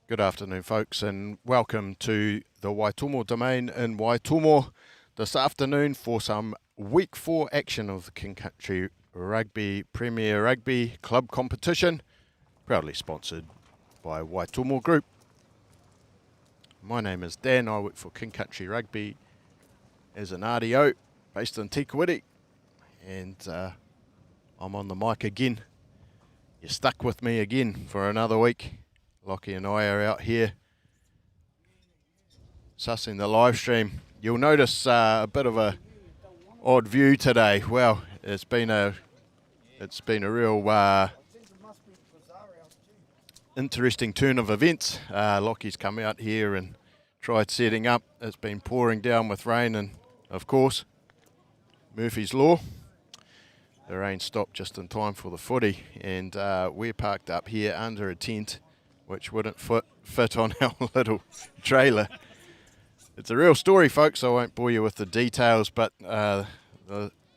Good afternoon, folks, and welcome to the Waitomo domain in Waitomo this afternoon for some Week 4 action of the King Country Rugby Premier Rugby Club competition, proudly sponsored by Waitomo Group. My name is Dan. I work for King Country Rugby as an RDO based in Tikawiti, and I'm on the mic again. You're stuck with me again for another week. Lockie and I are out here sussing the live stream. You'll notice a bit of a odd view today. Well, it's been a real interesting turn of events. Lockie's come out here and tried setting up. It's been pouring down with rain, and of course, Murphy's Law. The rain stopped just in time for the footy, and we're parked up here under a tent which wouldn't fit on our little trailer. It's a real story, folks. I won't bore you with the details, but the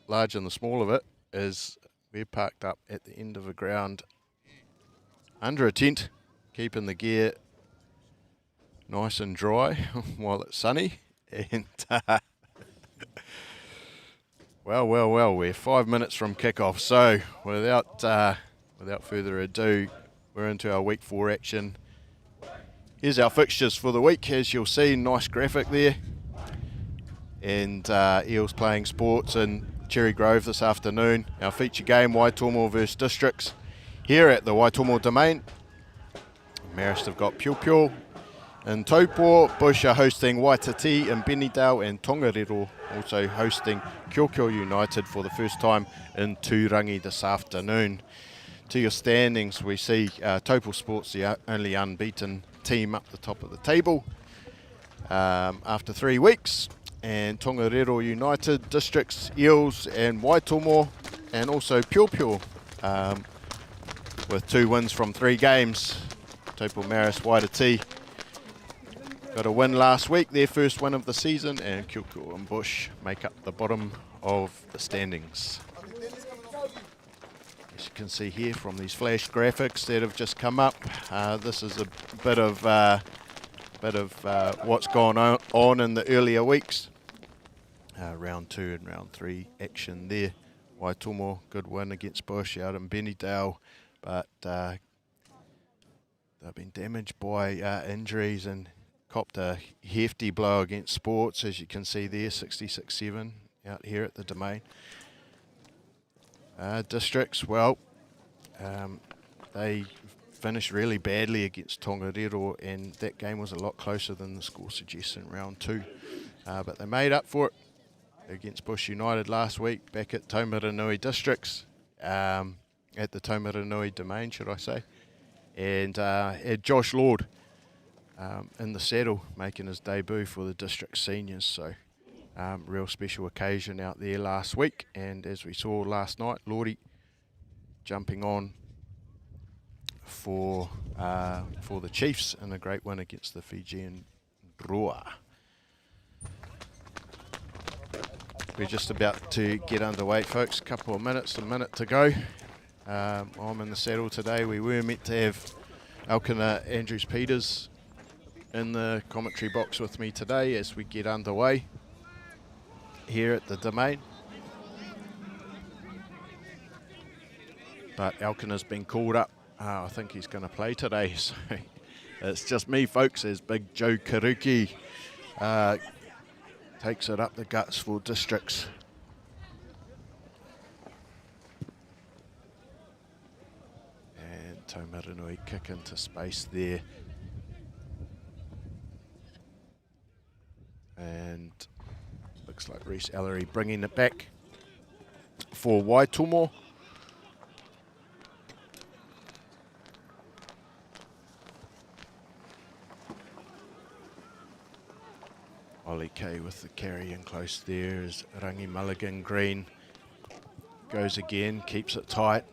large and the small of it is we're parked up at the end of a ground under a tent, keeping the gear nice and dry while it's sunny. And well, we're 5 minutes from kickoff, so without further ado, we're into our Week 4 action. Here's our fixtures for the week, as you'll see, nice graphic there. And Eels playing sports in Cherry Grove this afternoon. Our feature game, Waitomo versus Districts, here at the Waitomo domain. Marist have got Piopio and Taupo. Bush are hosting Waititi and Benidale, and Tongariro also hosting Kyoto United for the first time in Tūrangi this afternoon. To your standings, we see Taupo Sports, the only unbeaten team up the top of the table after 3 weeks, and Tongariro United, Districts, Eels and Waitomo, and also Piopio with 2 wins from 3 games. Taupo, Marist, Waititi got a win last week, their first win of the season, and Kyoto and Bush make up the bottom of the standings. As you can see here from these flash graphics that have just come up, this is a bit of what's gone on in the earlier weeks. Round 2 and round 3 action there. Waitomo, good win against Bush out in Benidale, but they've been damaged by injuries and copped a hefty blow against Sports, as you can see there, 66-7 out here at the domain. Districts, well, they finished really badly against Tongariro, and that game was a lot closer than the score suggests in round 2. But they made up for it against Bush United last week, back at Taumarunui Districts, at the Taumarunui domain, should I say. And had Josh Lord in the saddle, making his debut for the District Seniors. So real special occasion out there last week, and as we saw last night, Lordy jumping on for the Chiefs in a great win against the Fijian Drua. We're just about to get underway, folks. A minute to go. I'm in the saddle today. We were meant to have Elkina Andrews-Peters in the commentary box with me today as we get underway here at the domain, but Elkin has been called up. I think he's going to play today, so it's just me, folks, as Big Joe Karuki takes it up the guts for Districts. And Taumarunui kick into space there, and looks like Reece Ellery bringing it back for Waitomo. Ollie Kay with the carry in close there as Rangi Mulligan Green goes again, keeps it tight.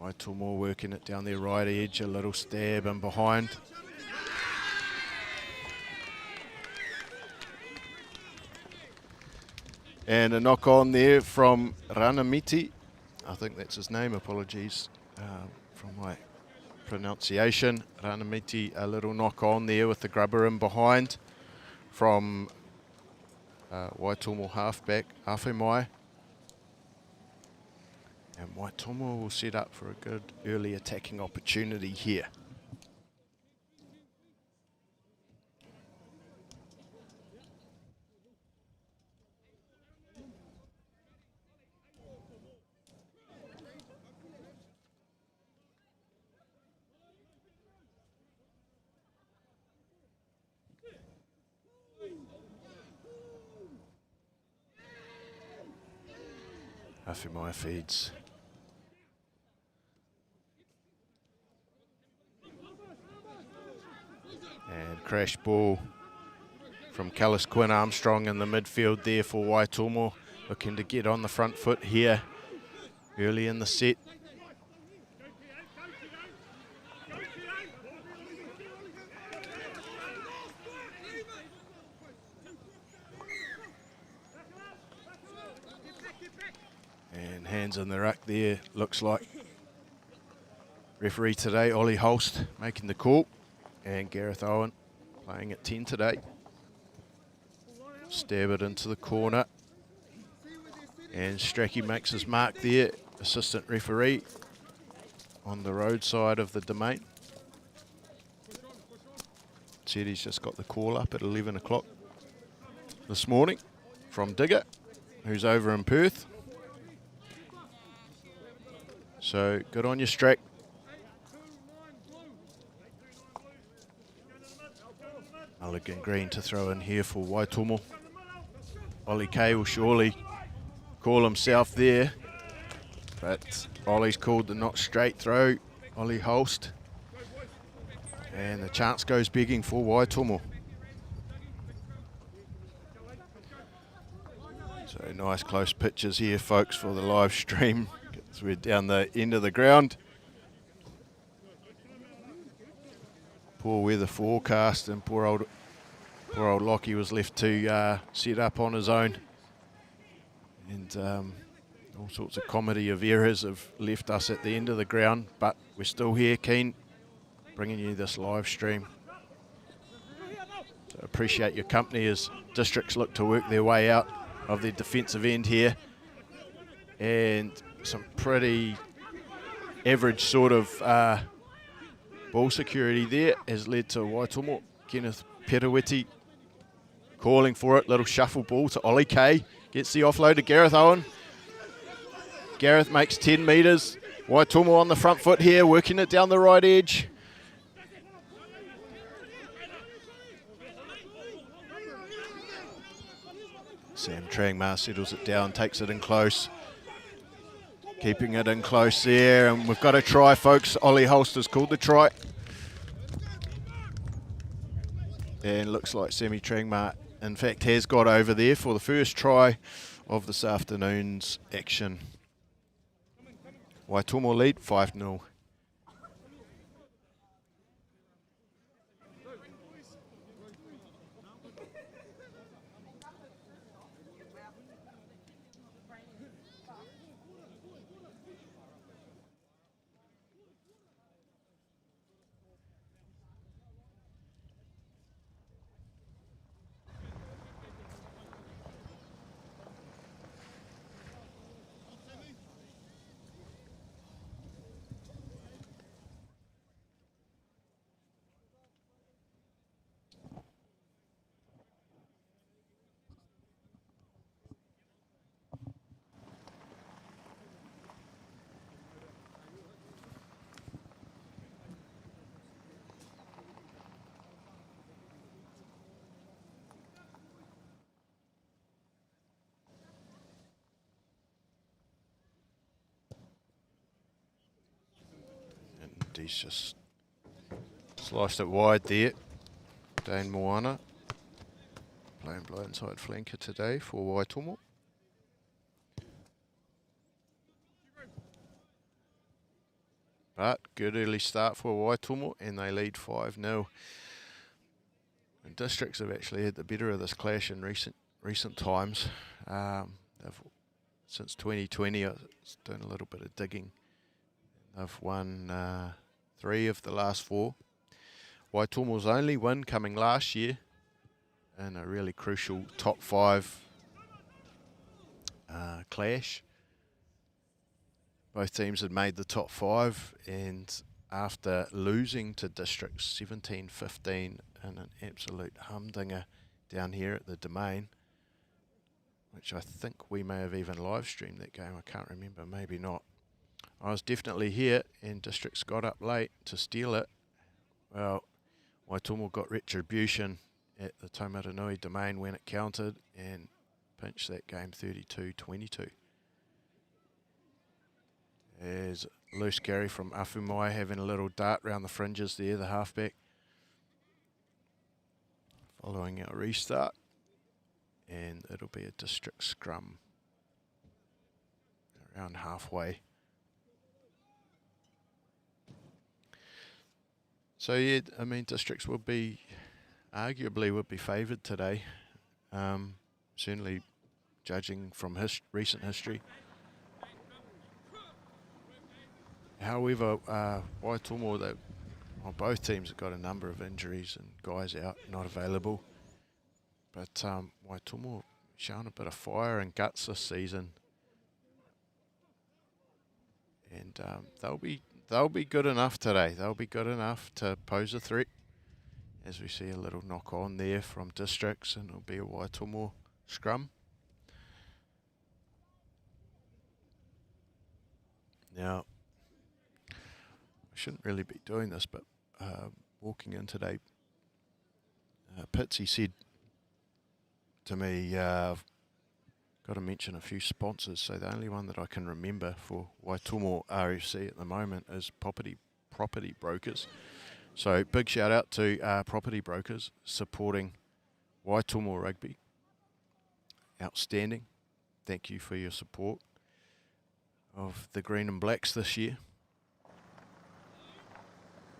Waitomo working it down their right edge, a little stab in behind. And a knock on there from Ranamiti. I think that's his name, apologies from my pronunciation. Ranamiti, a little knock on there with the grubber in behind from Waitomo halfback, Awhemai. And Waitomo will set up for a good early attacking opportunity here. Awhemai feeds. And crash ball from Callis Quinn Armstrong in the midfield there for Waitomo, looking to get on the front foot here early in the set. And hands in the ruck there, looks like. Referee today, Ollie Holst, making the call. And Gareth Owen playing at 10 today. Stab it into the corner. And Stracky makes his mark there, assistant referee on the road side of the domain. Said he's just got the call up at 11 o'clock this morning from Digger, who's over in Perth. So good on you, Strack. Mulligan Green to throw in here for Waitomo. Ollie Kay will surely call himself there, but Ollie's called the not straight throw. Ollie Holst. And the chance goes begging for Waitomo. So nice close pictures here, folks, for the live stream. So we're down the end of the ground. Poor weather forecast, and poor old Lockie was left to set up on his own. And all sorts of comedy of errors have left us at the end of the ground, but we're still here, keen, bringing you this live stream. So appreciate your company as districts look to work their way out of their defensive end here. And some pretty average sort of ball security there has led to Waitomo. Kenneth Perawiti calling for it. Little shuffle ball to Ollie Kay. Gets the offload to Gareth Owen. Gareth makes 10 metres. Waitomo on the front foot here, working it down the right edge. Sam Trangmar settles it down, takes it in close. Keeping it in close there, and we've got a try, folks. Ollie Holster's called the try. And looks like Sammy Trangmar, in fact, has got over there for the first try of this afternoon's action. Waitomo lead 5-0. He's just sliced it wide there. Dane Moana playing blindside flanker today for Waitomo. But good early start for Waitomo, and they lead 5-0. And districts have actually had the better of this clash in recent times. They've since 2020. I was doing a little bit of digging. They've won 3 of the last 4. Waitomo's only win coming last year in a really crucial top 5 clash. Both teams had made the top 5, and after losing to Districts 17-15 in an absolute humdinger down here at the Domain, which I think we may have even live streamed that game, I can't remember, maybe not. I was definitely here, and Districts got up late to steal it. Well, Waitomo got retribution at the Taumarunui Domain when it counted and pinched that game 32-22. There's loose carry from Afumai having a little dart round the fringes there, the halfback. Following our restart. And it'll be a District scrum around halfway. So yeah, I mean, Districts would be, arguably would be favoured today. Certainly judging from recent history. However, Waitomo, both teams have got a number of injuries and guys out, not available. But Waitomo shown a bit of fire and guts this season, and they'll be good enough today. They'll be good enough to pose a threat. As we see a little knock on there from Districts, and it'll be a Waitomo scrum. Now, I shouldn't really be doing this, but walking in today, Pitsy said to me, I've got to mention a few sponsors. So the only one that I can remember for Waitomo RFC at the moment is Property Brokers. So big shout out to Property Brokers supporting Waitomo Rugby. Outstanding. Thank you for your support of the Green and Blacks this year.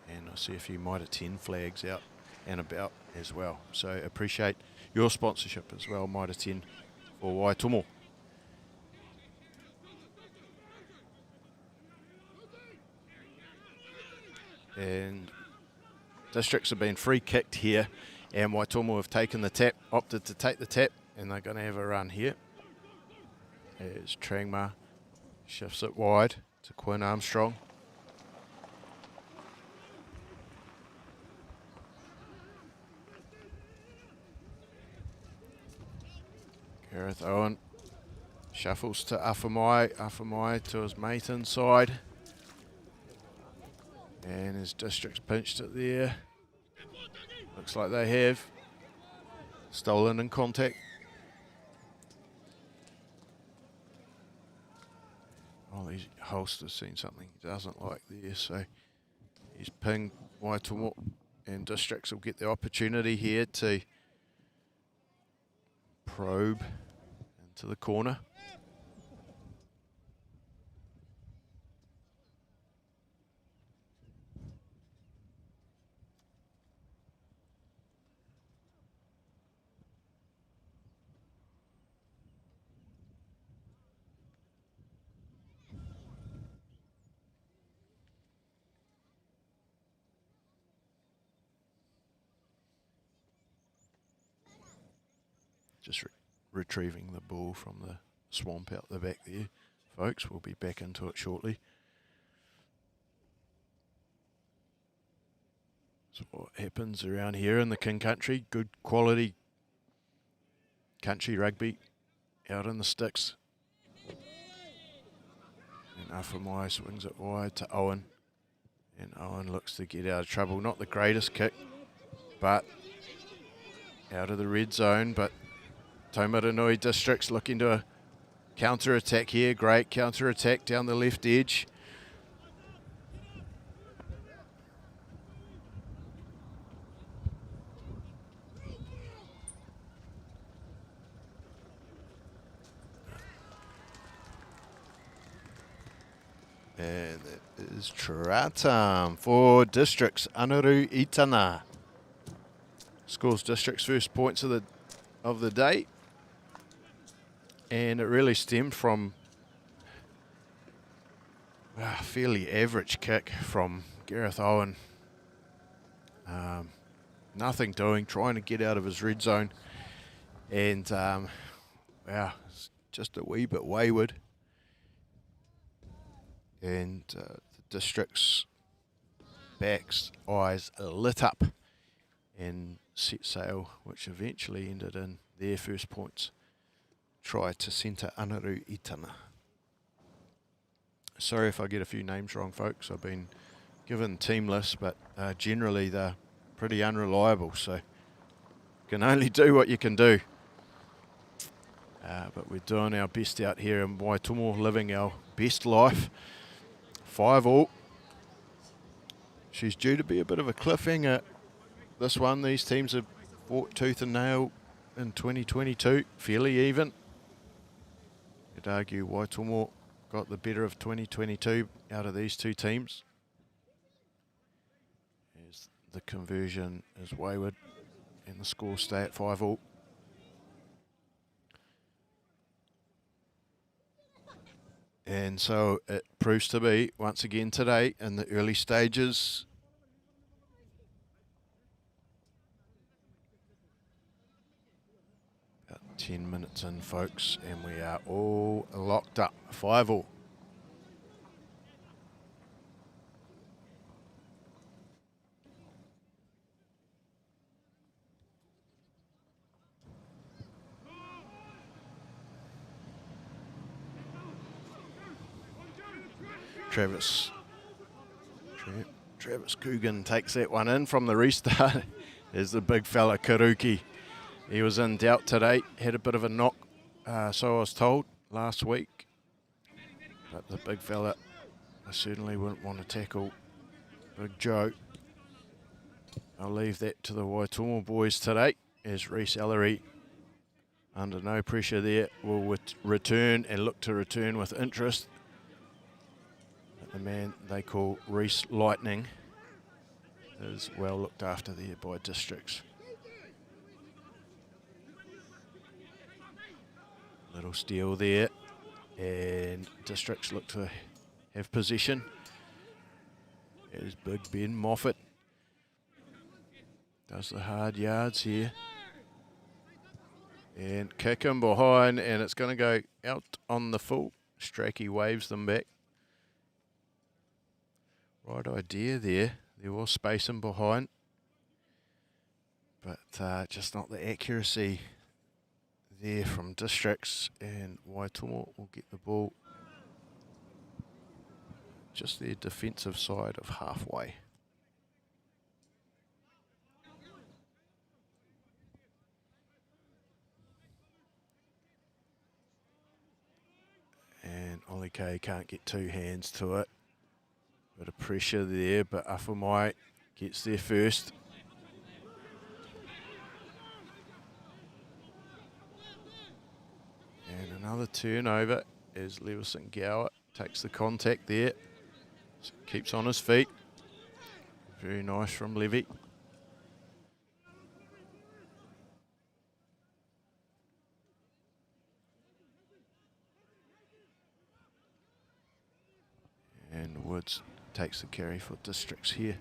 And I see a few Mitre 10 flags out and about as well. So appreciate your sponsorship as well, Mitre 10 for Waitomo. And Districts have been free kicked here, and Waitomo have taken the tap, opted to take the tap, and they're going to have a run here. As Trangma shifts it wide to Quinn Armstrong. Gareth Owen shuffles to Afumai to his mate inside. And his Districts pinched it there. Looks like they have. Stolen in contact. Oh, Holster's seen something he doesn't like there, so he's pinged Waitomo, and Districts will get the opportunity here to probe into the corner. Just retrieving the ball from the swamp out the back there, folks. We'll be back into it shortly. So what happens around here in the King Country, good quality country rugby out in the sticks. And Afumai swings it wide to Owen. And Owen looks to get out of trouble. Not the greatest kick, but out of the red zone. But Taumarunui Districts looking to a counter-attack here. Great counter-attack down the left edge. And it is Tratam for Districts. Anaru Itana scores Districts' first points of the day. And it really stemmed from fairly average kick from Gareth Owen. Nothing doing, trying to get out of his red zone. And, it's just a wee bit wayward. And the District's backs, eyes lit up and set sail, which eventually ended in their first points. Try to centre Anaru Itana. Sorry if I get a few names wrong, folks. I've been given team lists, but generally they're pretty unreliable, so you can only do what you can do. But we're doing our best out here in Waitomo, living our best life. 5-all. She's due to be a bit of a cliffhanger, this one. These teams have fought tooth and nail in 2022, fairly even. You'd argue Waitomo got the better of 2022 out of these two teams. As the conversion is wayward and the score stay at 5-all. And so it proves to be, once again today, in the early stages. About 10 minutes in, folks, and we are all locked up. 5-all. Travis Coogan takes that one in from the restart. There's the big fella Karuki. He was in doubt today, had a bit of a knock, so I was told, last week. But the big fella, I certainly wouldn't want to tackle Big Joe. I'll leave that to the Waitomo boys today, as Reese Ellery, under no pressure there, will return and look to return with interest. The man they call Reese Lightning is well looked after there by Districts. Little steal there, and Districts look to have possession. There's Big Ben Moffat. Does the hard yards here. And kick him behind, and it's going to go out on the full. Strachey waves them back. Right idea there. There was space in behind, but just not the accuracy there from Districts, and Waitomo will get the ball just their defensive side of halfway. And Ollie Kay can't get two hands to it. Bit of pressure there, but Afamai gets there first. And another turnover as Lewison Gower takes the contact there. So keeps on his feet. Very nice from Levy. And Woods takes the carry for Districts here.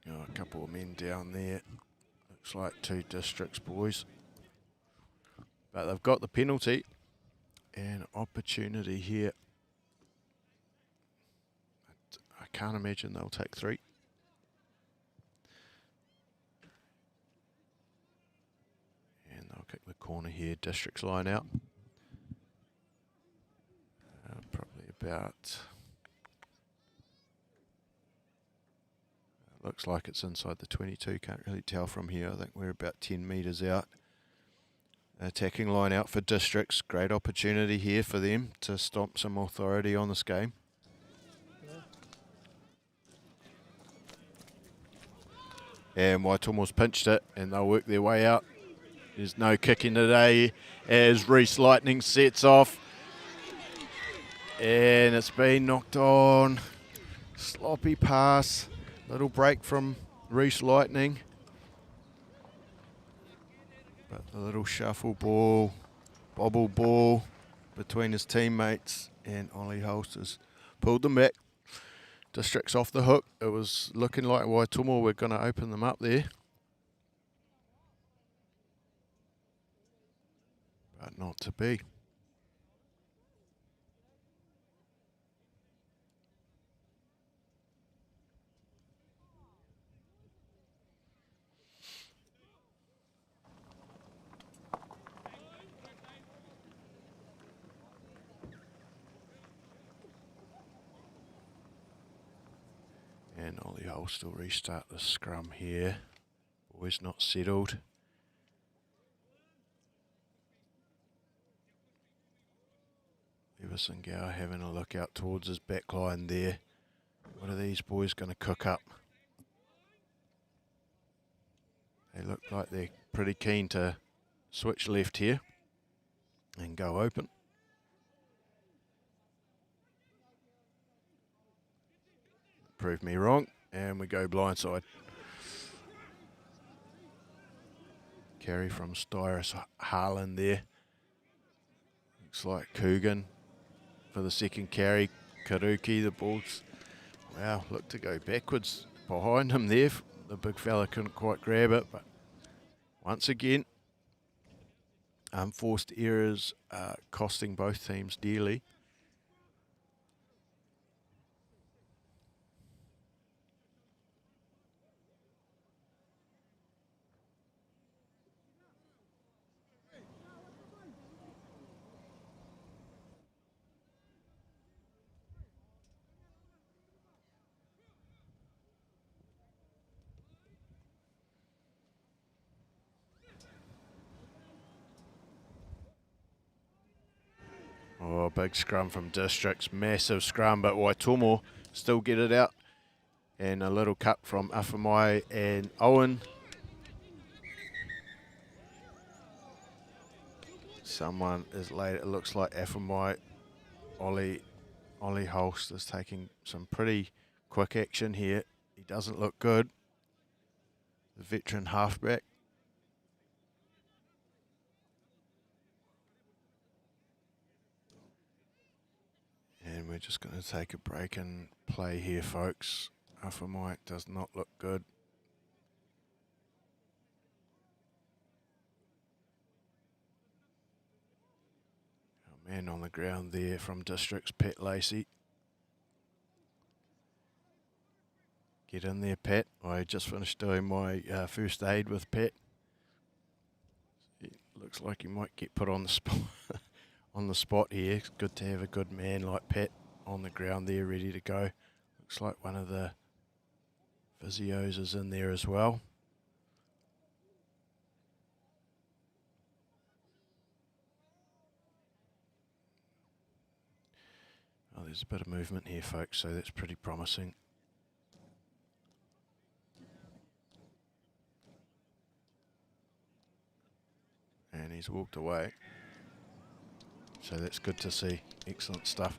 Oh, a couple of men down there. Looks like two Districts boys. But they've got the penalty and opportunity here. I can't imagine they'll take three. Kick the corner here, Districts line out. Probably about, looks like it's inside the 22, can't really tell from here. I think we're about 10 metres out. Attacking line out for Districts, great opportunity here for them to stomp some authority on this game. And Waitomo's pinched it, and they'll work their way out. There's no kicking today as Reese Lightning sets off. And it's been knocked on. Sloppy pass. Little break from Reese Lightning. But the little shuffle ball, bobble ball between his teammates, and Ollie Holsters pulled them back. Districts off the hook. It was looking like Waitomo were going to open them up there. But not to be. And Ollie Holst will restart the scrum here. Boys not settled. Everson Gower having a look out towards his back line there. What are these boys going to cook up? They look like they're pretty keen to switch left here and go open. Prove me wrong, and we go blindside. Carry from Styrus Harlan there. Looks like Coogan for the second carry. Karuki, the ball's, wow, looked to go backwards behind him there. The big fella couldn't quite grab it, but once again, unforced errors are costing both teams dearly. Oh, big scrum from Districts, massive scrum, but Waitomo still get it out. And a little cut from Afamai and Owen. Someone is late, it looks like Afamai. Ollie Holst is taking some pretty quick action here. He doesn't look good. The veteran halfback. And we're just going to take a break and play here, folks. Afamai does not look good. Our man on the ground there from Districts, Pat Lacey. Get in there, Pat. I just finished doing my first aid with Pat. It looks like he might get put on the spot. On the spot here. It's good to have a good man like Pat on the ground there, ready to go. Looks like one of the physios is in there as well. Oh, there's a bit of movement here, folks, so that's pretty promising. And he's walked away. So that's good to see. Excellent stuff.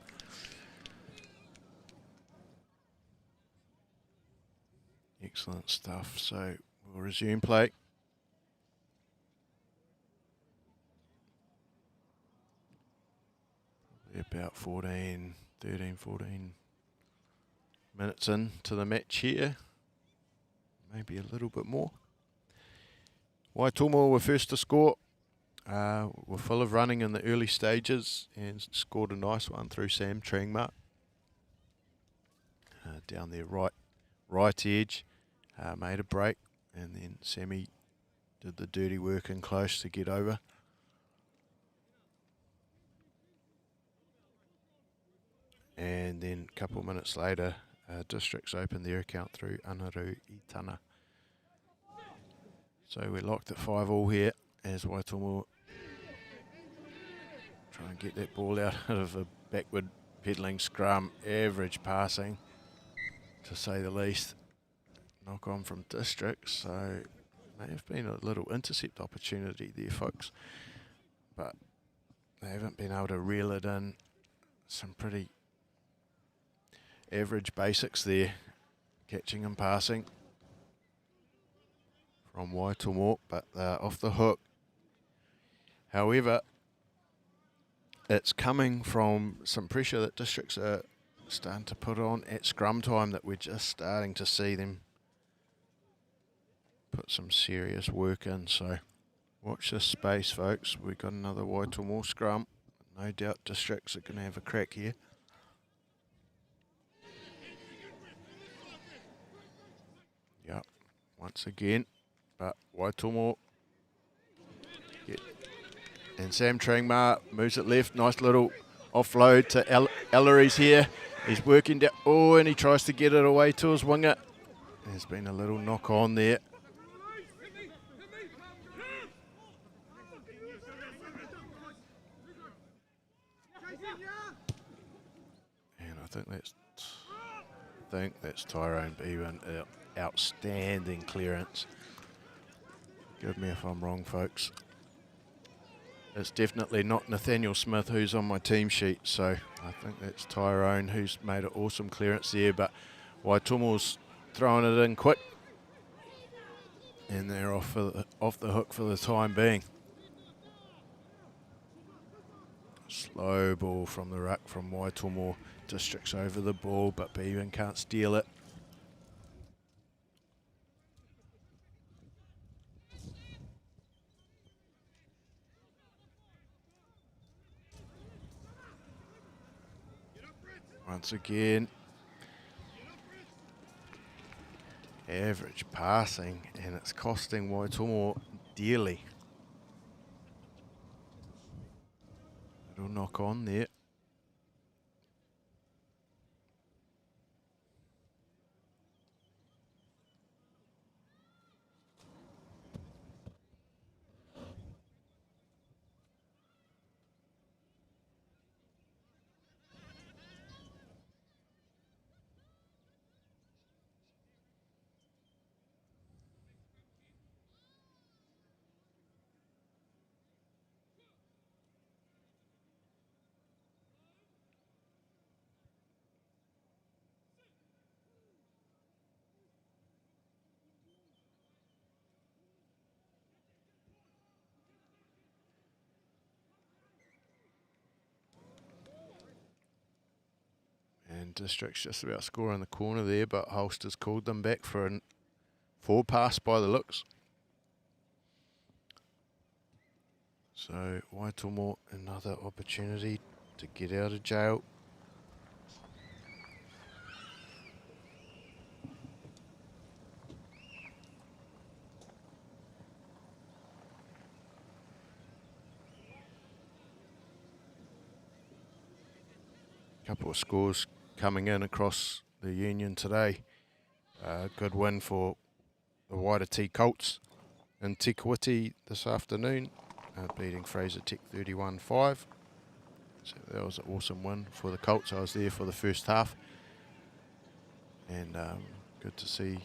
Excellent stuff. So we'll resume play. Probably about 13, 14 minutes into the match here. Maybe a little bit more. Waitomo were first to score. Were full of running in the early stages and scored a nice one through Sam Trangma. Down their right edge, made a break, and then Sammy did the dirty work in close to get over. And then a couple of minutes later, Districts opened their account through Anaru Itana. So we're locked at 5-5 here as Waitomo try and get that ball out of a backward peddling scrum. Average passing, to say the least. Knock on from Districts, so may have been a little intercept opportunity there, folks. But they haven't been able to reel it in. Some pretty average basics there, catching and passing from Waitomo, but off the hook. However, it's coming from some pressure that districts are starting to put on at scrum time, that we're just starting to see them put some serious work in. So watch this space, folks. We've got another Waitomo scrum. No doubt districts are going to have a crack here. Yep, once again, but Waitomo. Yeah. And Sam Trangmar moves it left. Nice little offload to Ellery's here. He's working down. Oh, and he tries to get it away to his winger. There's been a little knock on there. And I think that's Tyrone Bevan. Outstanding clearance. Give me if I'm wrong, folks. It's definitely not Nathaniel Smith, who's on my team sheet, so I think that's Tyrone, who's made an awesome clearance there, but Waitomo's throwing it in quick, and they're off the hook for the time being. Slow ball from the ruck from Waitomo. Districts over the ball, but Bevan can't steal it. Once again, average passing, and it's costing Waitomo dearly. Little knock on there. And District's just about scoring the corner there, but Holster's called them back for a forward pass by the looks. So Waitomo, another opportunity to get out of jail. Couple of scores coming in across the Union today. Good win for the Waititi Colts in Te Kuiti this afternoon, beating Fraser Tech 31-5. So that was an awesome win for the Colts. I was there for the first half, and good to see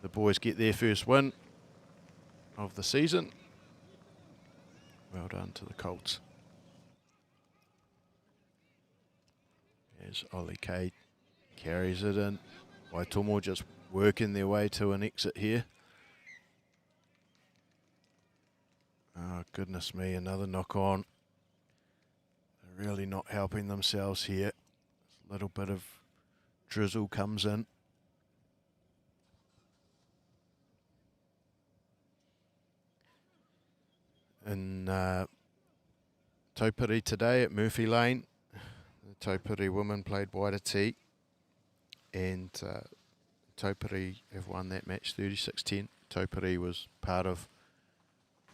the boys get their first win of the season. Well done to the Colts. As Ollie K carries it in. Waitomo just working their way to an exit here. Oh, goodness me, another knock on. They're really not helping themselves here. A little bit of drizzle comes in. In Taupiri today at Murphy Lane, Taupiri women played Waititi, and Taupiri have won that match 36-10. Taupiri was part of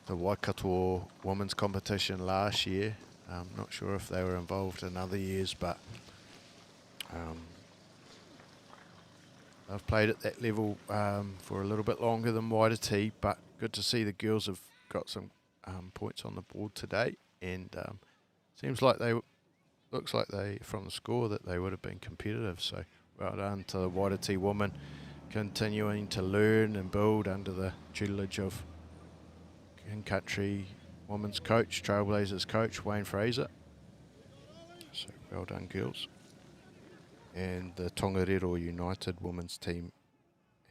the Waikato women's competition last year. I'm not sure if they were involved in other years, but they've played at that level for a little bit longer than Waititi, but good to see the girls have got some points on the board today, and seems like looks like they, from the score, that they would have been competitive. So well done to the Waititi women, continuing to learn and build under the tutelage of in-country women's coach, Trailblazers coach, Wayne Fraser. So well done, girls. And the Tongariro United women's team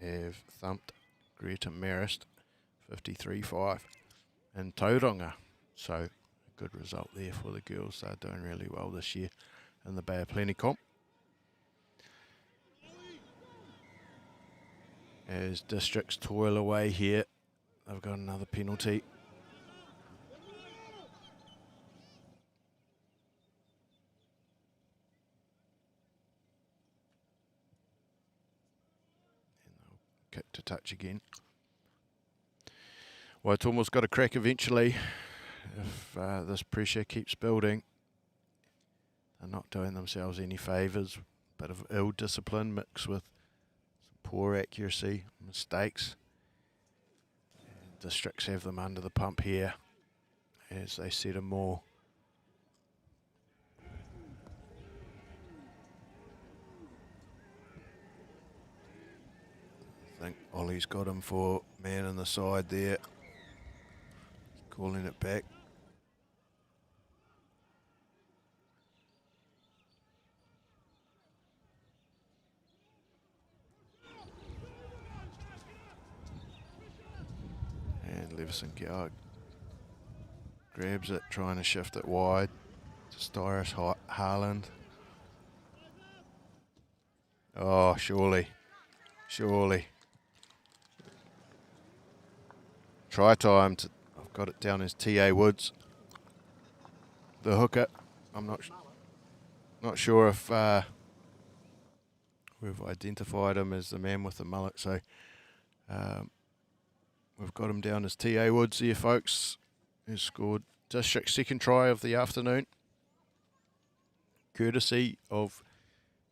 have thumped Greta Marist 53-5 in Tauranga. So a good result there for the girls. They're doing really well this year in the Bay of Plenty comp. As districts toil away here, they've got another penalty. And they'll kick to touch again. Waitomo's got a crack eventually if this pressure keeps building. They're not doing themselves any favours. Bit of ill discipline mixed with some poor accuracy, mistakes. And districts have them under the pump here as they set them more. I think Ollie's got him for man in the side there. Calling it back. And Leveson grabs it, trying to shift it wide to Styris Harland. Oh, surely. Try time. I've got it down as T.A. Woods, the hooker. I'm not sure if we've identified him as the man with the mullet, so we've got him down as T.A. Woods here, folks, who scored district's second try of the afternoon, courtesy of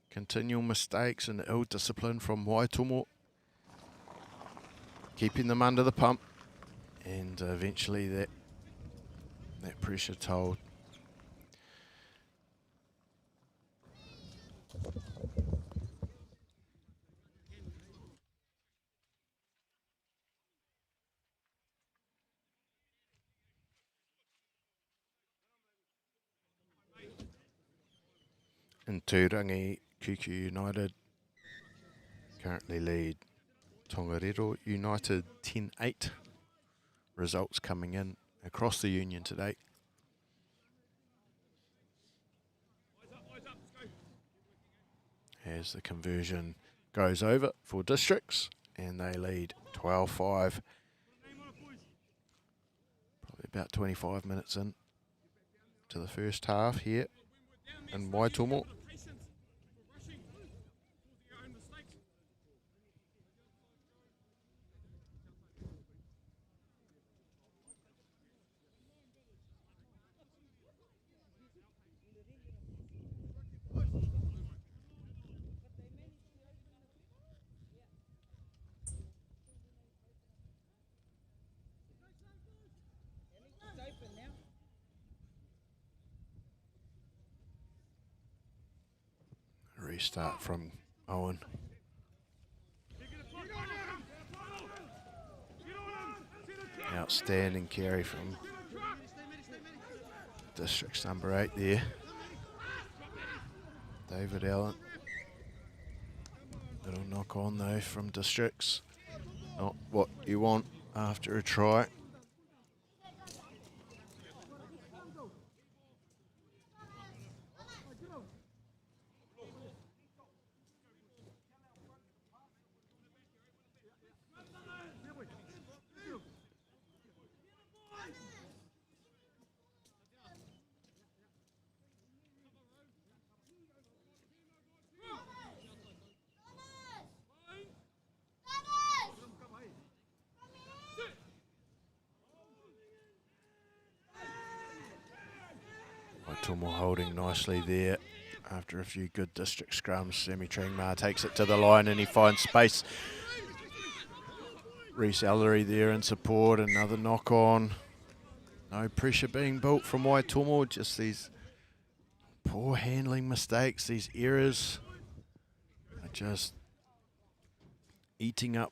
continual mistakes and ill discipline from Waitomo, keeping them under the pump, and eventually that pressure told. In Tūrangi, QQ United currently lead Tongariro United 10-8. Results coming in across the union today. As the conversion goes over for districts, and they lead 12-5. Probably about 25 minutes in to the first half here in Waitomo. Restart from Owen. Outstanding carry from district's number 8 there, David Allen. Little knock on though from districts. Not what you want after a try. Waitomo holding nicely there after a few good district scrums. Sammy Tringmar takes it to the line and he finds space. Reece Ellery there in support, another knock on. No pressure being built from Waitomo, just these poor handling mistakes, these errors are just eating up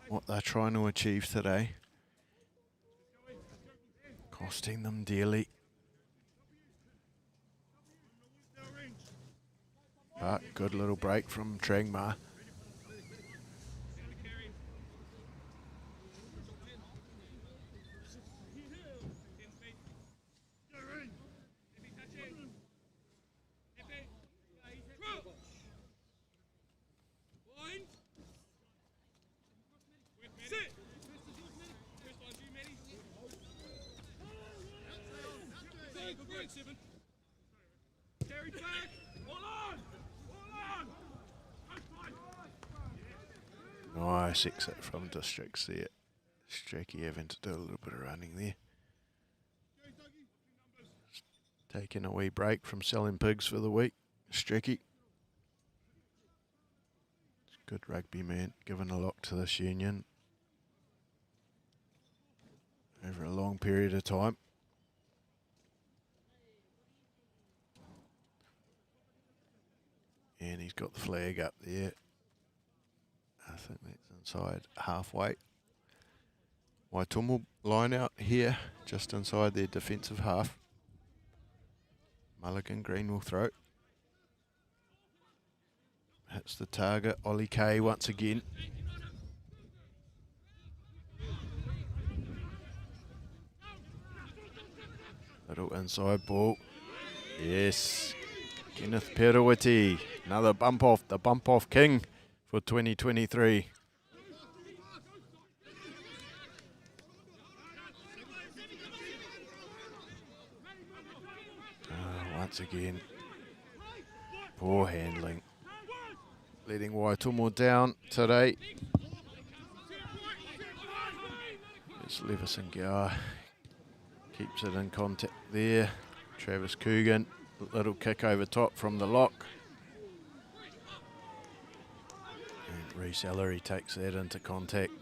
what they're trying to achieve today, costing them dearly. But good little break from Tringmar. Nice exit from Districts there. Streaky having to do a little bit of running there. Taking a wee break from selling pigs for the week. Streaky. Good rugby man, giving a lot to this union over a long period of time. And he's got the flag up there. I think that's inside halfway. Waitomo line out here, just inside their defensive half. Mulligan Green will throw. Hits the target, Ollie K once again. Little inside ball. Yes. Kenneth Perawiti, another bump off, the bump off king for 2023. Once again, poor handling. Letting Waitomo down today. It's Leveson Gower. Keeps it in contact there. Travis Coogan, little kick over top from the lock. And Reece Ellery takes that into contact.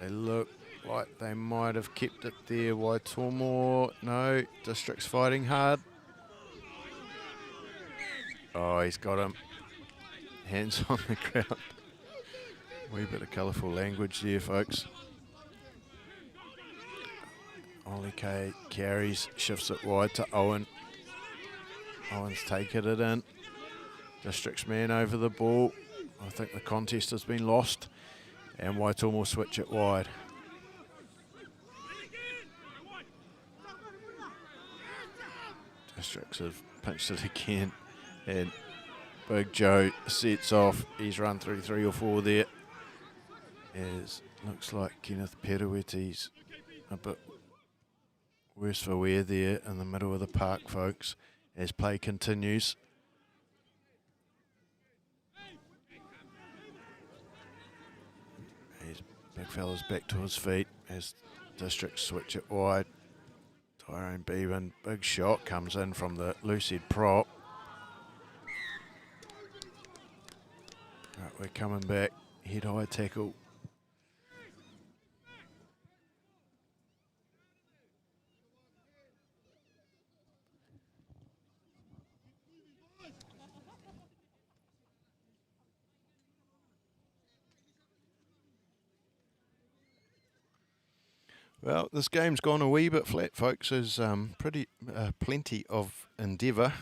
They look like they might have kept it there. Waitomo, no, District's fighting hard. Oh, he's got him. Hands on the ground. Wee bit of colourful language there, folks. Ollie K carries, shifts it wide to Owen. Owen's taken it in. District's man over the ball. I think the contest has been lost. And Waitomo will switch it wide. Districts have pinched it again. And Big Joe sets off. He's run through 3 or 4 there. As looks like Kenneth Perawiti's a bit worse for wear there in the middle of the park, folks, as play continues. His big fella's back to his feet as Districts switch it wide. Tyrone Bevan, big shot comes in from the loose-head prop. Right, we're coming back. Head high tackle. Well, this game's gone a wee bit flat, folks. There's plenty of endeavour.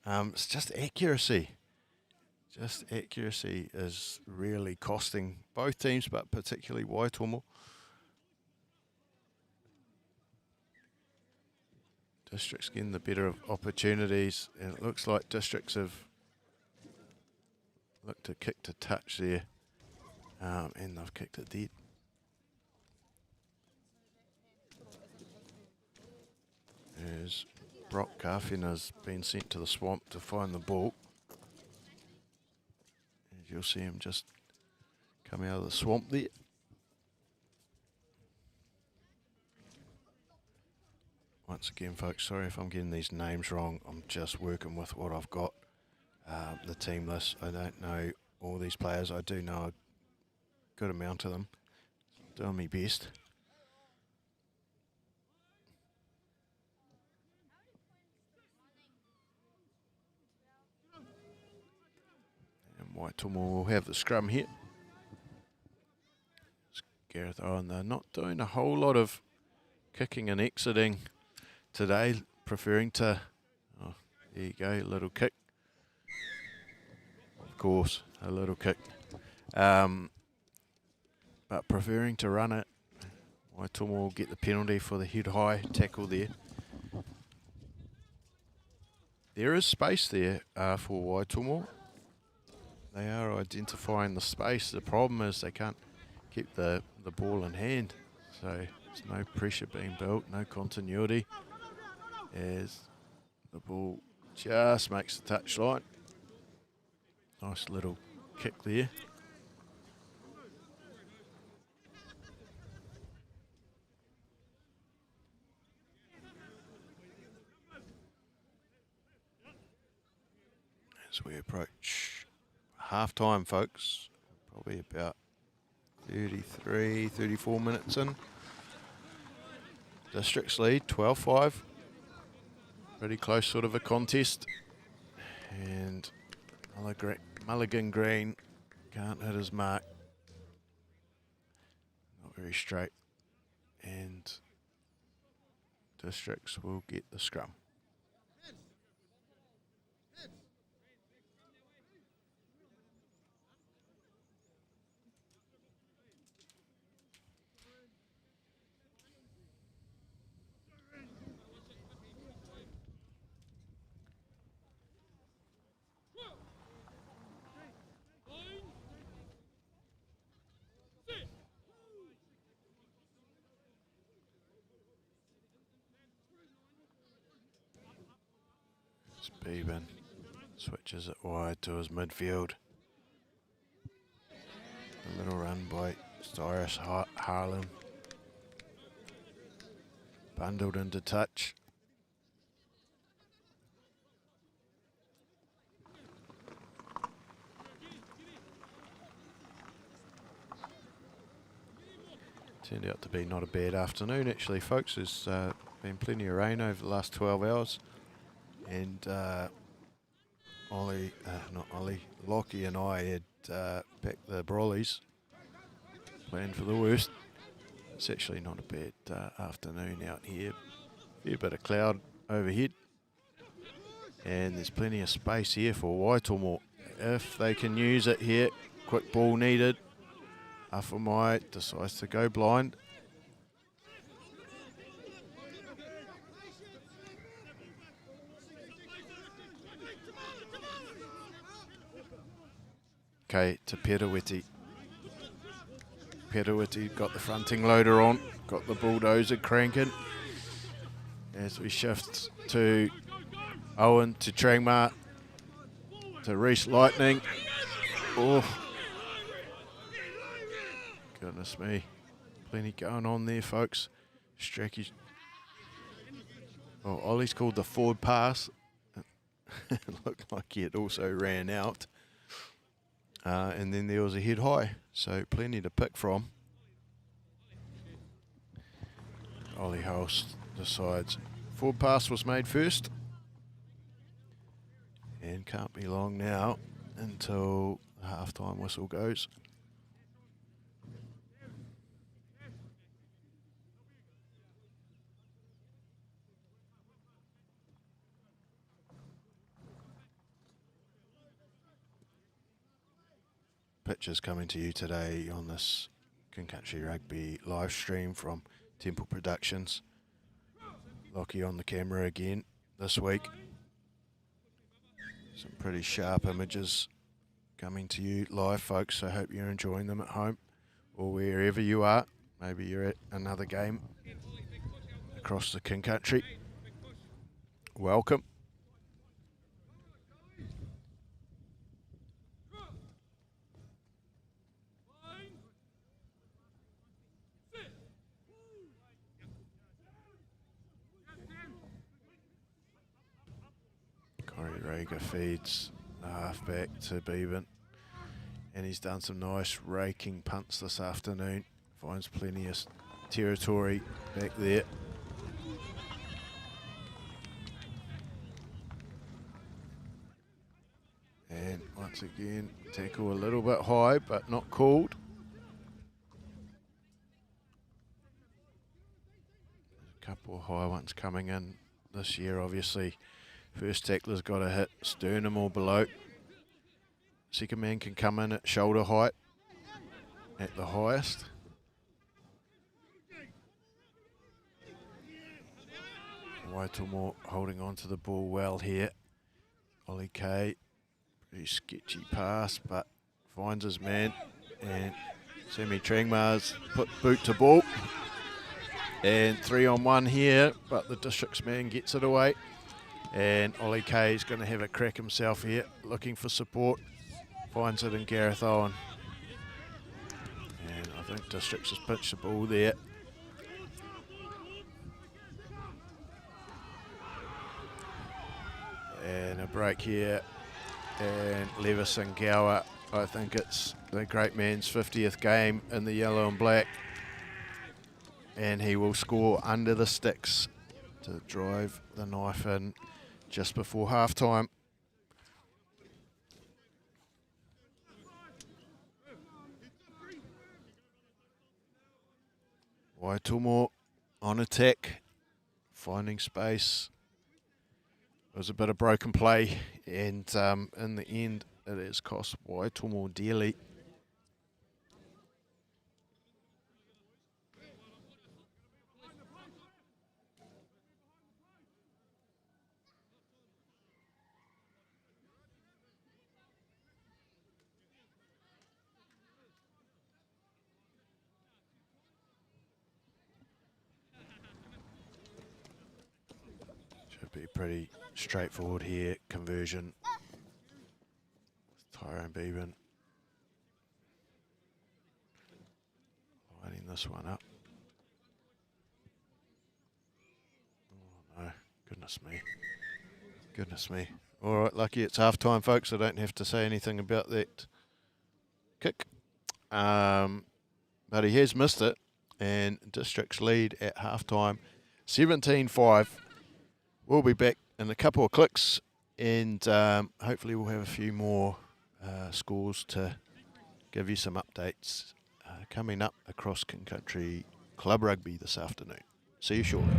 It's just accuracy. Just accuracy is really costing both teams, but particularly Waitomo. Districts getting the better of opportunities, and it looks like Districts have looked to kick to touch there, and they've kicked it dead. As Brock Carfin has been sent to the swamp to find the ball. As you'll see him just come out of the swamp there. Once again, folks, sorry if I'm getting these names wrong. I'm just working with what I've got. The team list, I don't know all these players. I do know a good amount of them. Doing my best. Waitomo will have the scrum here. It's Gareth Owen. They're not doing a whole lot of kicking and exiting today, preferring to, oh, there you go, a little kick. Of course, a little kick. But preferring to run it. Waitomo will get the penalty for the head high tackle there. There is space there for Waitomo. They are identifying the space. The problem is they can't keep the ball in hand. So there's no pressure being built, no continuity. As The ball just makes the touch line. Nice little kick there. As we approach half-time, folks, probably about 33, 34 minutes in. Districts lead 12-5. Pretty close sort of a contest. And Mulligan Green can't hit his mark. Not very straight. And Districts will get the scrum. Beeben switches it wide to his midfield. A little run by Cyrus Harlan. Bundled into touch. Turned out to be not a bad afternoon actually, folks. There's been plenty of rain over the last 12 hours. And Lockie and I had packed the brollies, planned for the worst. It's actually not a bad afternoon out here. Fair bit of cloud overhead. And there's plenty of space here for Waitomo. If they can use it here, quick ball needed. Afamai decides to go blind. Okay, to Perawiti. Perawiti got the fronting loader on, got the bulldozer cranking. As we shift to Owen, to Trangmar, to Reese Lightning. Oh, goodness me. Plenty going on there, folks. Stracky. Oh, Ollie's called the forward pass. It looked like he had also ran out. And then there was a head high, so plenty to pick from. Ollie Holst decides forward pass was made first. And can't be long now until the half-time whistle goes. Pictures coming to you today on this Country Rugby live stream from Temple Productions. Lockie on the camera again this week. Some pretty sharp images coming to you live, folks, so I hope you're enjoying them at home or wherever you are. Maybe you're at another game across the King Country. Welcome. Rega feeds the halfback to Beeben, and he's done some nice raking punts this afternoon. Finds plenty of territory back there. And once again, tackle a little bit high, but not called. A couple of high ones coming in this year, obviously. First tackler's got to hit sternum or below. Second man can come in at shoulder height at the highest. Waitomo holding on to the ball well here. Ollie K, pretty sketchy pass, but finds his man. And Sammy Trangmar's put boot to ball. And 3-on-1 here, but the Districts man gets it away. And Ollie Kay is going to have a crack himself here, looking for support. Finds it in Gareth Owen. And I think Districts has pitched the ball there. And a break here. And Levis and Gower, I think it's the great man's 50th game in the yellow and black. And he will score under the sticks to drive the knife in just before half-time. Waitomo on attack, finding space. It was a bit of broken play, and in the end, it has cost Waitomo dearly. Should be pretty straightforward here, conversion. Tyrone Bevan lining this one up. Oh no, goodness me. Goodness me. All right, lucky it's half-time, folks. I don't have to say anything about that kick. But he has missed it, and District's lead at half-time, 17-5. We'll be back in a couple of clicks, and hopefully we'll have a few more scores to give you some updates coming up across King Country Club Rugby this afternoon. See you shortly.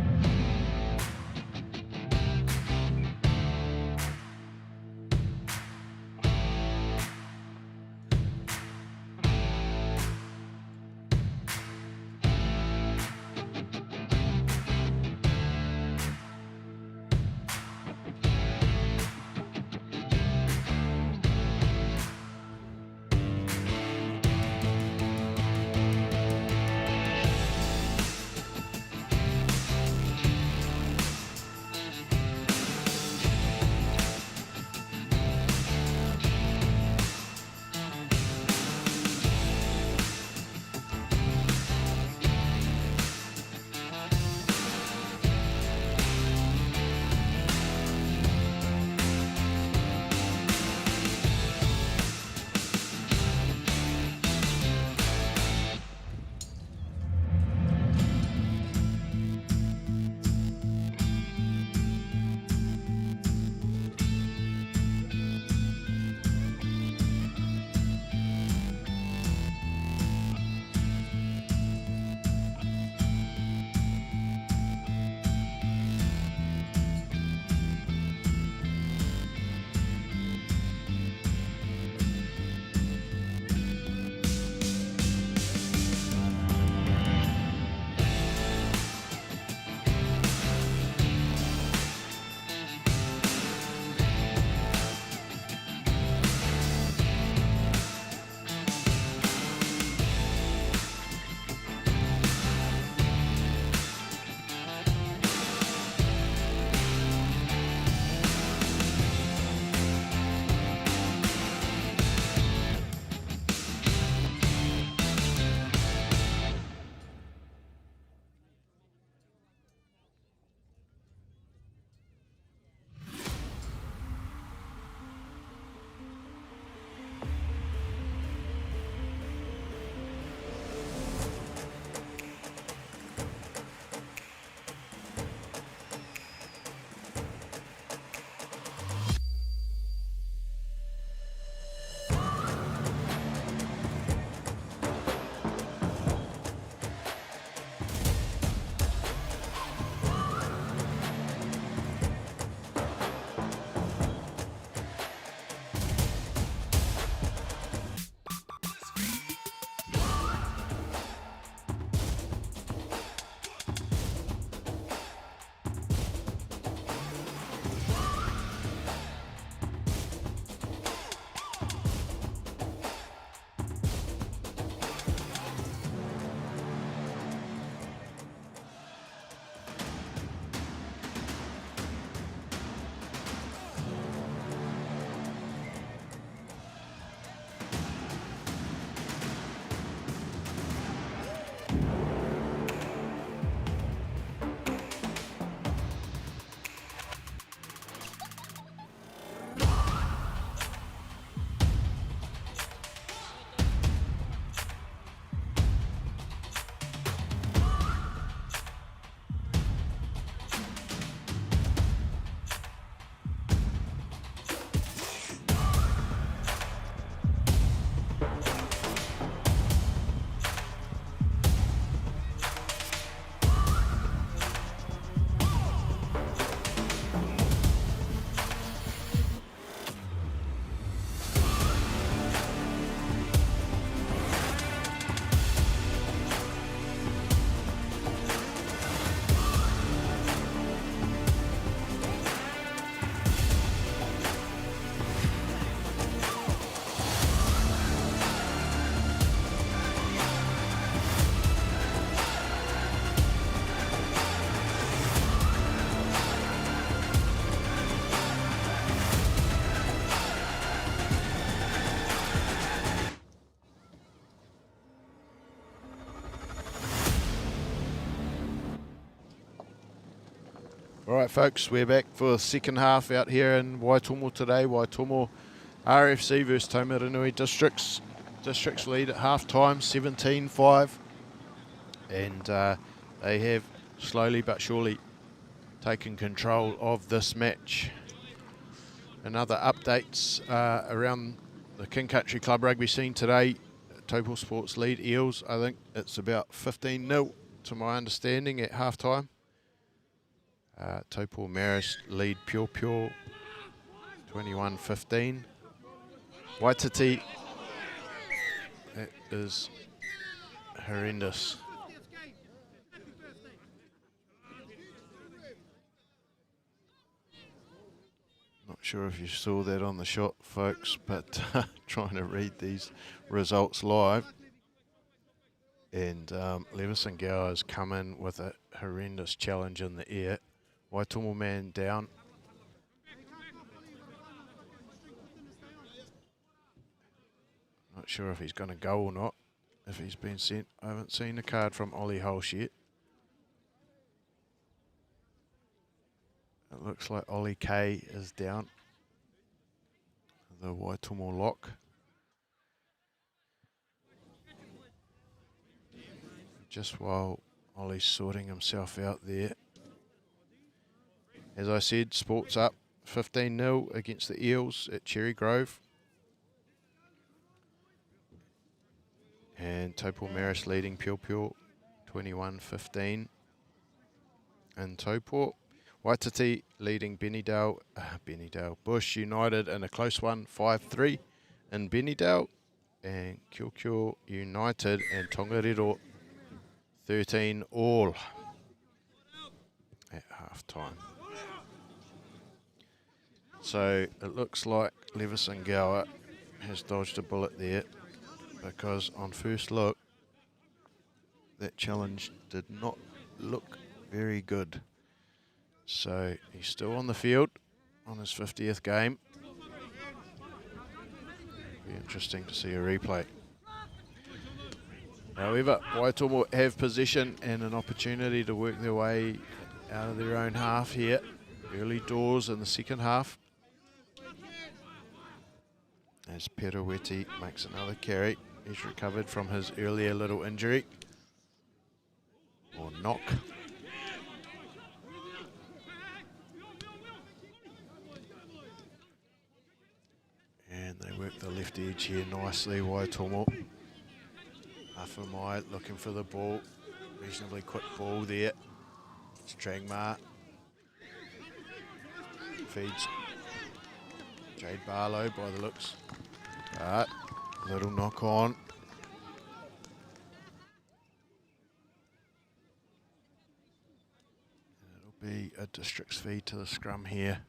All right, folks, we're back for the second half out here in Waitomo today. Waitomo RFC versus Taumarunui Districts. Districts lead at half-time, 17-5. And they have slowly but surely taken control of this match. And other updates around the King Country Club rugby scene today. Taupo Sports lead Eels. I think it's about 15-0 to my understanding at half-time. Taupo Maris lead Pure 21-15. Waititi, that is horrendous. Not sure if you saw that on the shot, folks, but trying to read these results live. And Levison Gower has come in with a horrendous challenge in the air. Waitomo man down. Not sure if he's going to go or not, if he's been sent. I haven't seen a card from Ollie Hulsh yet. It looks like Ollie K is down. The Waitomo lock. Just while Ollie's sorting himself out there. As I said, Sports up 15-0 against the Eels at Cherry Grove. And Taupo Maris leading Pure 21-15. And Taupo. Waititi leading Benidale Bush United in a close one, 5-3 in Benidale. And Kio United and Tongariro 13 all at half time. So it looks like Levison Gower has dodged a bullet there, because on first look that challenge did not look very good. So he's still on the field on his 50th game. Be interesting to see a replay. However, Waitomo have possession and an opportunity to work their way out of their own half here. Early doors in the second half. As Peraweti makes another carry. He's recovered from his earlier little injury. Or knock. And they work the left edge here nicely, Waitomo. Afamai looking for the ball. Reasonably quick ball there. Strangmar. Feeds Jade Barlow by the looks. But little knock on. And it'll be a district's feed to the scrum here.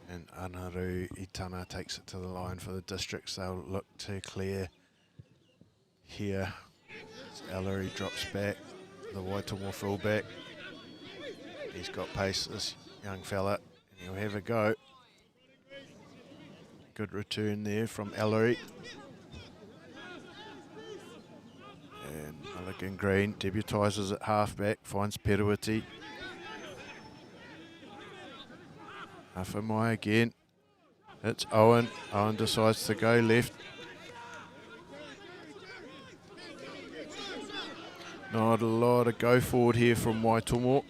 And Anaru Itana takes it to the line for the districts. They'll look to clear here. Ellery drops back, the Waitomo fullback. He's got pace, this young fella, and he'll have a go. Good return there from Ellery. And Mulligan Green debutises at halfback, finds Perawiti. Afamai again. It's Owen. Owen decides to go left. Not a lot of go forward here from Waitomo.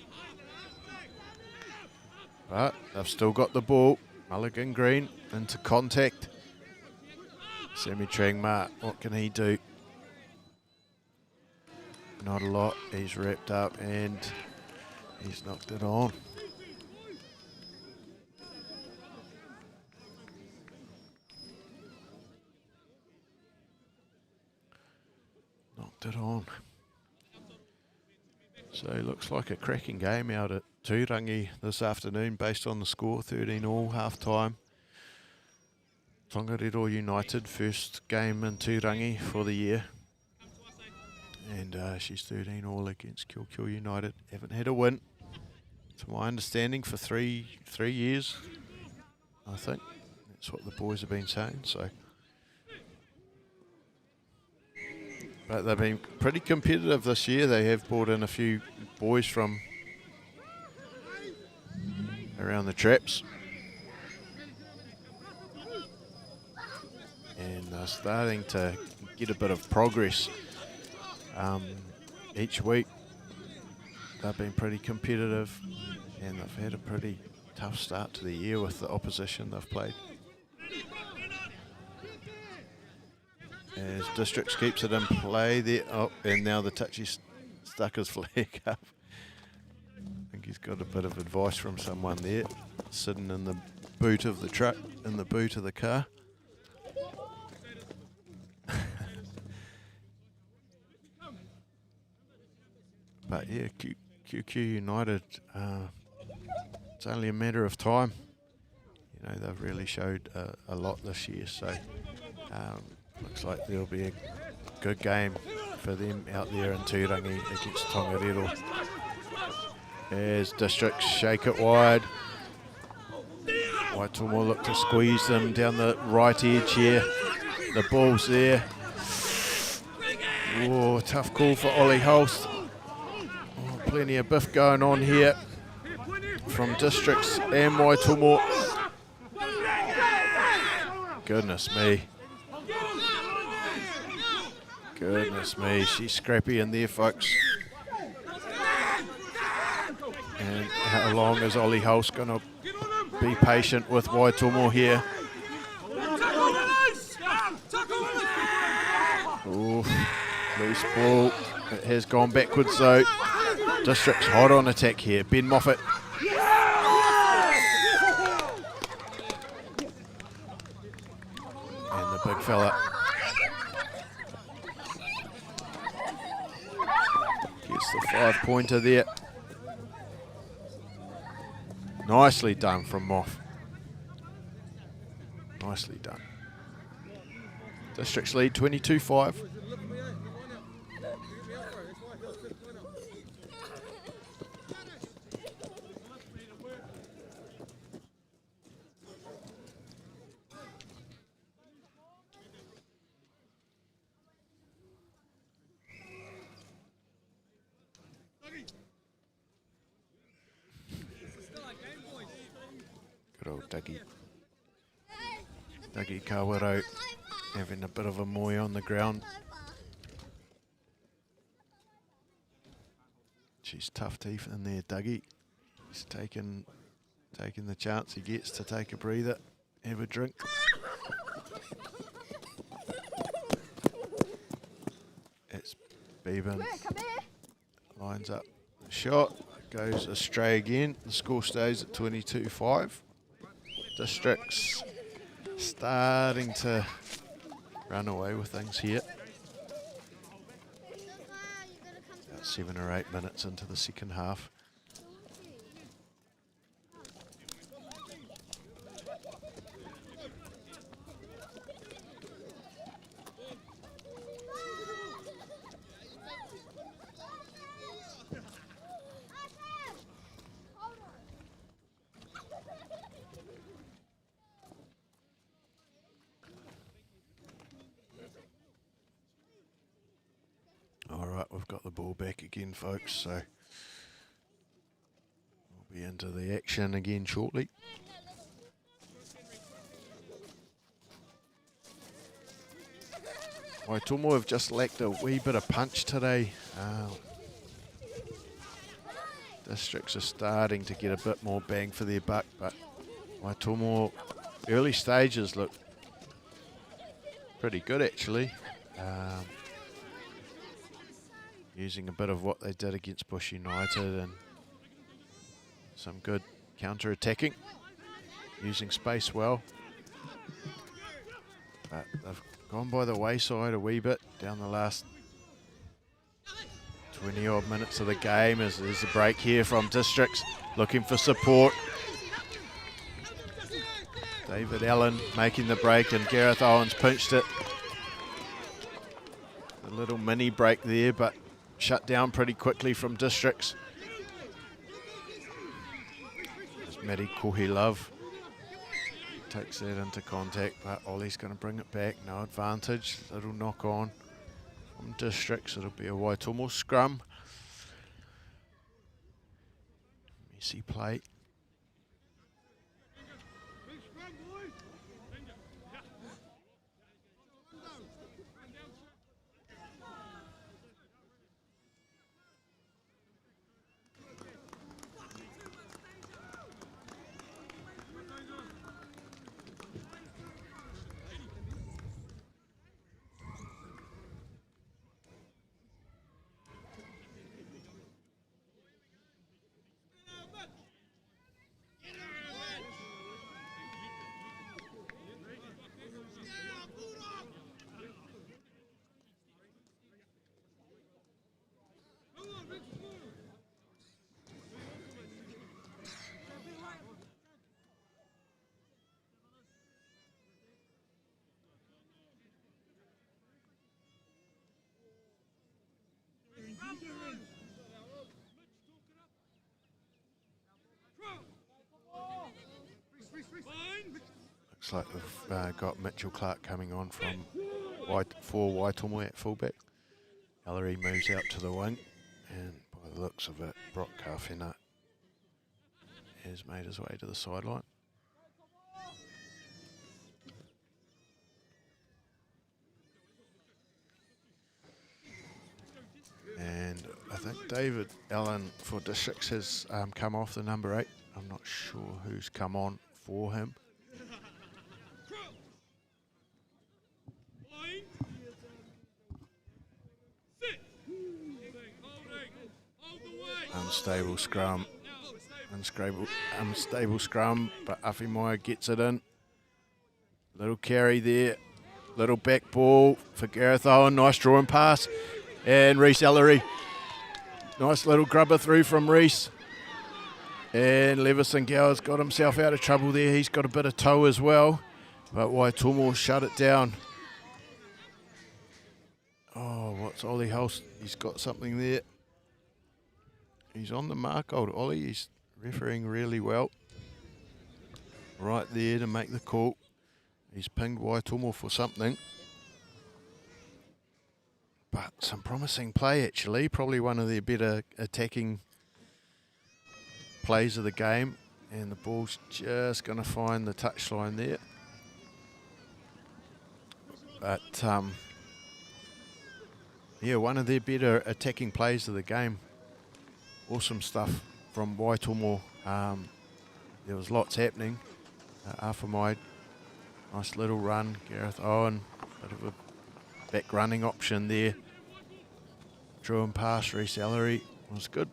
But they've still got the ball. Mulligan Green into contact. Sammy Trangmar, what can he do? Not a lot. He's wrapped up and he's knocked it on. kicked it on. So it looks like a cracking game out at Tūrangi this afternoon based on the score, 13-all, half-time. Tongariro United, first game in Tūrangi for the year. And she's 13-all against Kio United. Haven't had a win, to my understanding, for three years, I think. That's what the boys have been saying, so. But they've been pretty competitive this year. They have brought in a few boys from around the traps. And they're starting to get a bit of progress each week. They've been pretty competitive, and they've had a pretty tough start to the year with the opposition they've played. As Districts keeps it in play there. Oh, and now the touchy stuck his flag up. I think he's got a bit of advice from someone there, sitting in the boot of the truck, in the boot of the car. But yeah, QQ United, it's only a matter of time. You know, they've really showed a lot this year, so looks like there'll be a good game for them out there in Tūrangi against Tongariro. As Districts shake it wide. Waitomo look to squeeze them down the right edge here. The ball's there. Oh, tough call for Ollie Holst. Oh, plenty of biff going on here from Districts and Waitomo. Goodness me. Goodness me, she's scrappy in there, folks. And how long is Ollie Holst going to be patient with Waitomo here? Ooh, loose ball. It has gone backwards though. Districts hot on attack here. Ben Moffat. And the big fella. Gets the 5-pointer there. Nicely done from Moff. Nicely done. Districts lead 22-5. Good old Dougie Kawaro having a bit of a moy on the ground. She's tough teeth in there, Dougie. He's taking the chance he gets to take a breather, have a drink. It's Beeban. Lines up the shot, goes astray again. The score stays at 22-5. Districts starting to run away with things here. About 7 or 8 minutes into the second half. We've got the ball back again, folks, so we'll be into the action again shortly. Waitomo have just lacked a wee bit of punch today. Districts are starting to get a bit more bang for their buck, but Waitomo early stages look pretty good actually. Using a bit of what they did against Bush United and some good counter-attacking, using space well. But they've gone by the wayside a wee bit down the last 20 odd minutes of the game as there's a break here from Districts, looking for support. David Allen making the break and Gareth Owens pinched it. A little mini break there, but shut down pretty quickly from Districts. As Matty Kohi-Love takes that into contact, but Ollie's going to bring it back. No advantage. Little knock on from Districts. It'll be a Waitomo scrum. Messy play. Looks like we've got Mitchell Clark coming on from for Waitomo at fullback. Ellery moves out to the wing, and by the looks of it, Brock Carfena has made his way to the sideline. And I think David Allen for Districts has come off the number 8. I'm not sure who's come on for him. Unstable scrum. Unstable scrum, but Awhimaya gets it in. Little carry there. Little back ball for Gareth Owen. Nice drawing pass. And Reese Ellery. Nice little grubber through from Reese. And Levison Gower's got himself out of trouble there. He's got a bit of toe as well. But Waitomo shut it down. Oh, what's Ollie Hulse? He's got something there. He's on the mark, old Ollie. He's refereeing really well. Right there to make the call. He's pinged Waitomo for something. But some promising play, actually. Probably one of their better attacking plays of the game. And the ball's just going to find the touchline there. But, yeah, one of their better attacking plays of the game. Awesome stuff from Waitomo. There was lots happening. Awhimaya, nice little run. Gareth Owen, bit of a back running option there. Drew and pass, Reese Ellery was good.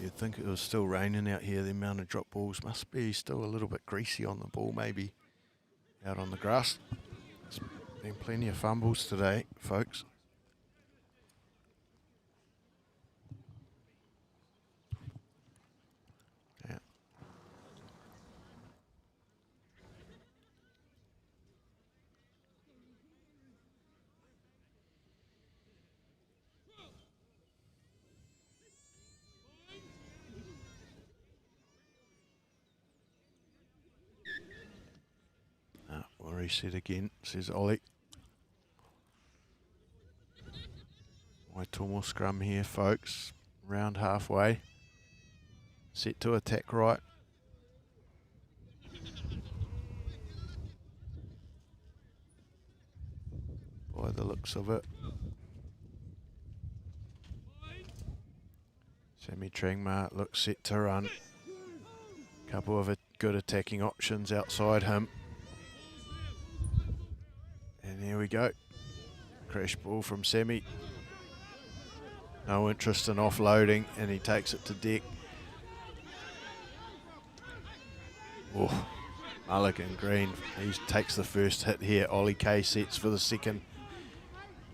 You'd think it was still raining out here. The amount of drop balls must be still a little bit greasy on the ball, maybe out on the grass. There's been plenty of fumbles today, folks. Yeah. We'll reset again, says Ollie. Waitomo scrum here, folks. Round halfway. Set to attack right. By the looks of it. Sammy Trengma looks set to run. Couple of good attacking options outside him. And here we go. Crash ball from Sammy. No interest in offloading, and he takes it to deck. Oh, Mulligan Green, he takes the first hit here. Ollie K sets for the second.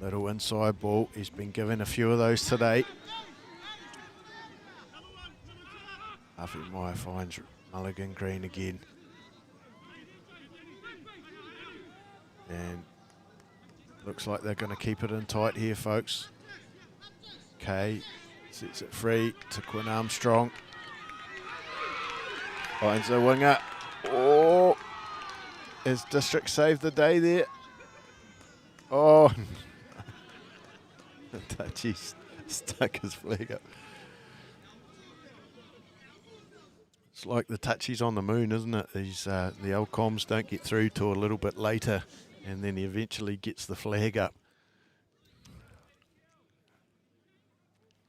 Little inside ball. He's been given a few of those today. Huffy Meyer finds Mulligan Green again. And looks like they're going to keep it in tight here, folks. K sets it free to Quinn Armstrong. Finds the winger. Oh, has District saved the day there? Oh, Touchy stuck his flag up. It's like the Touchy's on the moon, isn't it? These the old comms don't get through till a little bit later, and then he eventually gets the flag up.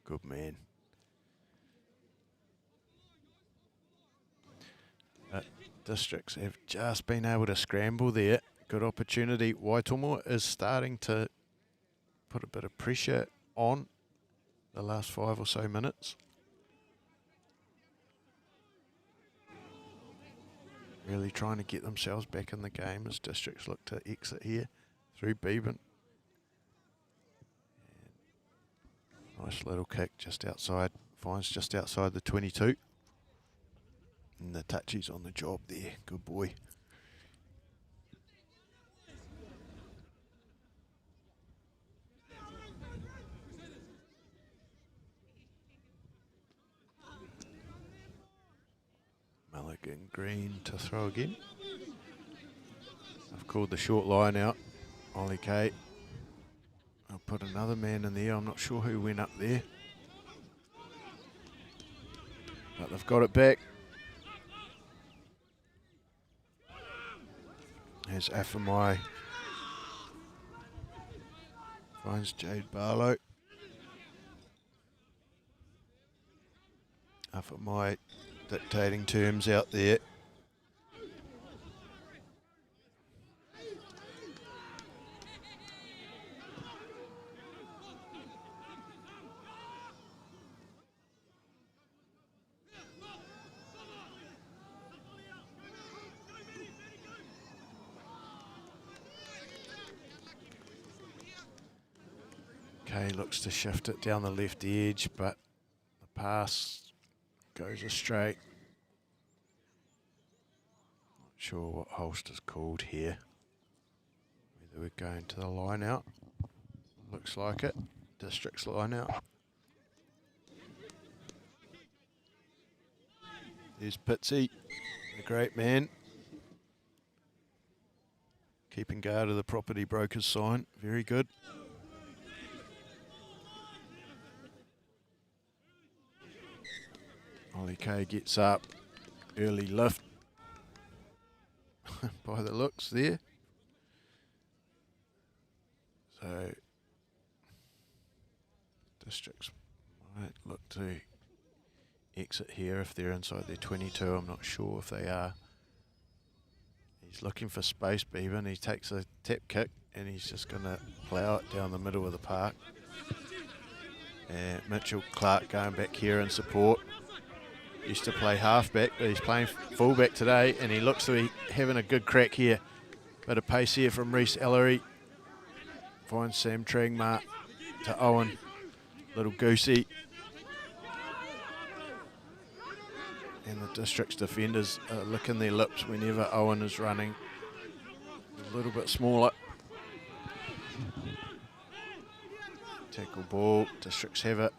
Good man. Districts have just been able to scramble there. Good opportunity. Waitomo is starting to put a bit of pressure on the last 5 or so minutes. Really trying to get themselves back in the game as Districts look to exit here through Bevan. Nice little kick just outside, finds just outside the 22. And the Touchy's on the job there. Good boy. Mulligan Green to throw again. I've called the short line out. Ollie K. I'll put another man in there. I'm not sure who went up there. But they've got it back. There's Afamai. Finds Jade Barlow. Afamai dictating terms out there. Kay looks to shift it down the left edge, but the pass goes astray. Not sure what Holst is called here. Whether we're going to the line out. Looks like it. District's line out. There's Pitsy, the great man. Keeping guard of the property broker's sign. Very good. Ollie K gets up, early lift by the looks there. So Districts might look to exit here if they're inside their 22. I'm not sure if they are. He's looking for space, Bevan. He takes a tap kick and he's just going to plough it down the middle of the park. And Mitchell Clark going back here in support. Used to play halfback, but he's playing fullback today, and he looks to be having a good crack here. Bit of pace here from Reese Ellery. Finds Sam Trangmar to Owen. Little Goosey. And the District's defenders are licking their lips whenever Owen is running. A little bit smaller. Tackle ball, Districts have it.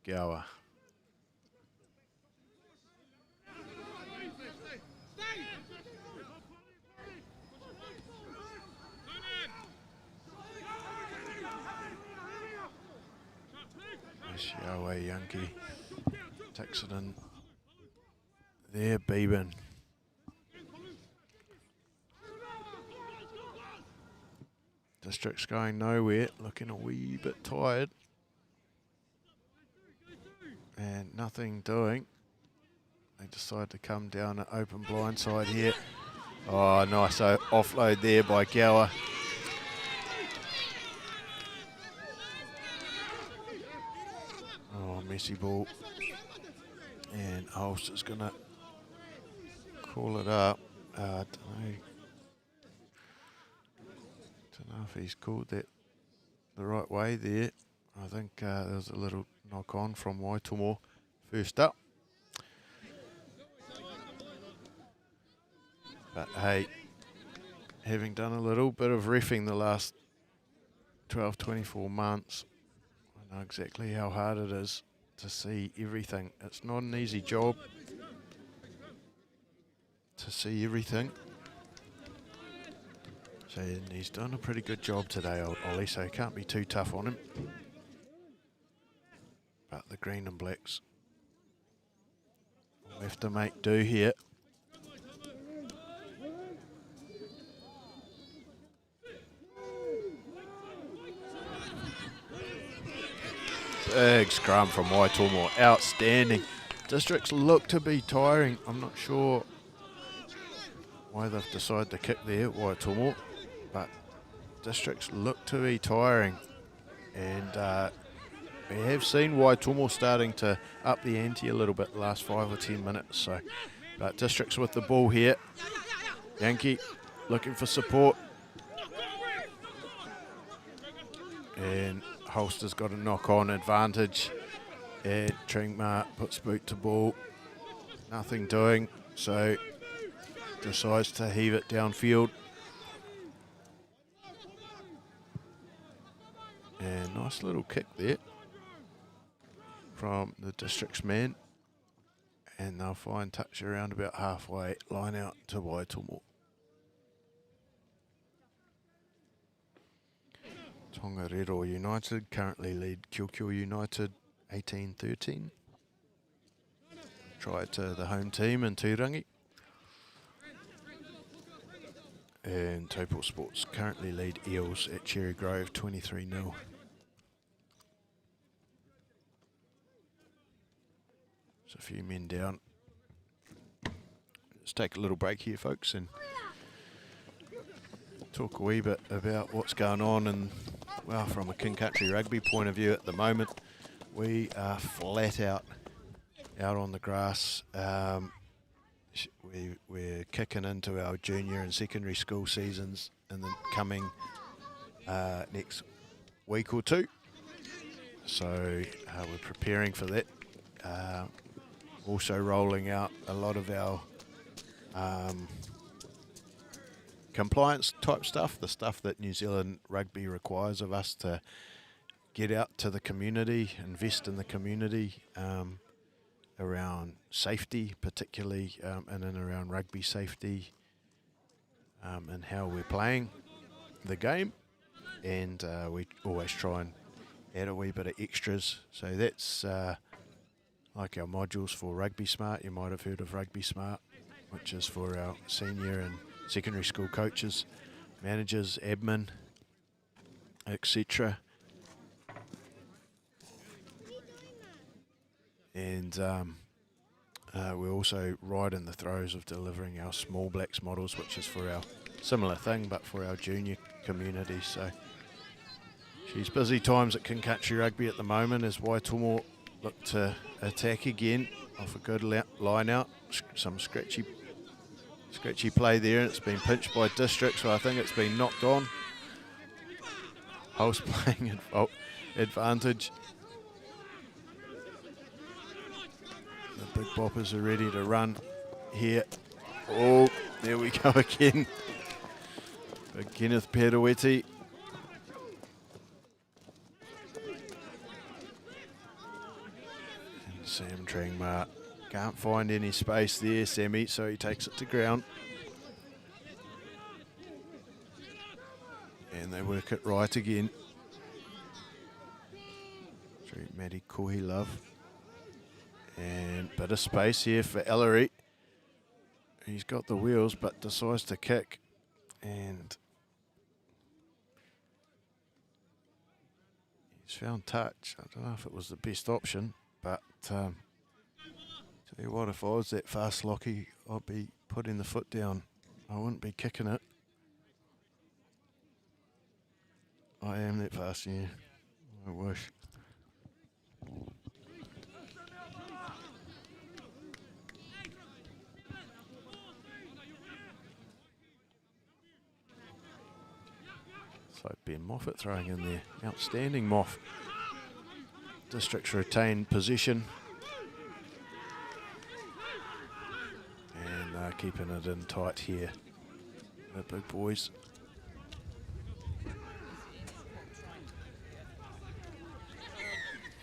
Gower. Nice Yahweh Yankee. Takes it in there, Beban. District's going nowhere, looking a wee bit tired. And nothing doing. They decide to come down an open blind side here. Oh, nice offload there by Gower. Oh, messy ball. And Hulse is going to call it up. I don't know if he's called that the right way there. I think there was a little knock on from Waitomo first up. But hey, having done a little bit of reffing the last 12, 24 months, I know exactly how hard it is to see everything. It's not an easy job to see everything. So he's done a pretty good job today, Ollie, so can't be too tough on him. But the green and blacks will have to make do here. Big scrum from Waitomo, outstanding. Districts look to be tiring. I'm not sure why they've decided to kick there, Waitomo, but Districts look to be tiring. And we have seen Waitomo starting to up the ante a little bit the last 5 or 10 minutes. So, but Districts with the ball here. Yankee looking for support. And Holster's got a knock-on advantage. And Tringmar puts boot to ball. Nothing doing, so decides to heave it downfield. And nice little kick there from the District's man. And they'll find touch around about halfway, line out to Waitomo. Tongariro United currently lead Kyoto United 18-13. Try to the home team in Turangi. And Taupo Sports currently lead Eels at Cherry Grove 23-0. There's a few men down. Let's take a little break here, folks, and talk a wee bit about what's going on. And well, from a King Country Rugby point of view at the moment, we are flat out on the grass. We're kicking into our junior and secondary school seasons in the coming next week or two. So we're preparing for that. Also rolling out a lot of our compliance type stuff, the stuff that New Zealand Rugby requires of us to get out to the community, invest in the community around safety, particularly in and around rugby safety and how we're playing the game. And we always try and add a wee bit of extras. So that's like our modules for Rugby Smart. You might have heard of Rugby Smart, which is for our senior and secondary school coaches, managers, admin, etc. And we're also right in the throes of delivering our Small Blacks models, which is for our similar thing, but for our junior community. So she's busy times at King Country Rugby at the moment as Waitomo look to attack again off a good line out. Some scratchy play there, and it's been pinched by District, so I think it's been knocked on. Hulse playing advantage. The big boppers are ready to run here. Oh, there we go again. Big Kenneth Peruetti. And Sam Tringmar can't find any space there, Sammy, so he takes it to ground. And they work it right again. Through Matty Kohi Love. And bit of space here for Ellery. He's got the wheels but decides to kick. And he's found touch. I don't know if it was the best option, but tell you what, if I was that fast, Lockie, I'd be putting the foot down. I wouldn't be kicking it. I am that fast, yeah. I wish. Looks like Ben Moffat throwing in there. Outstanding, Moff. Districts retain possession. And keeping it in tight here. The big boys.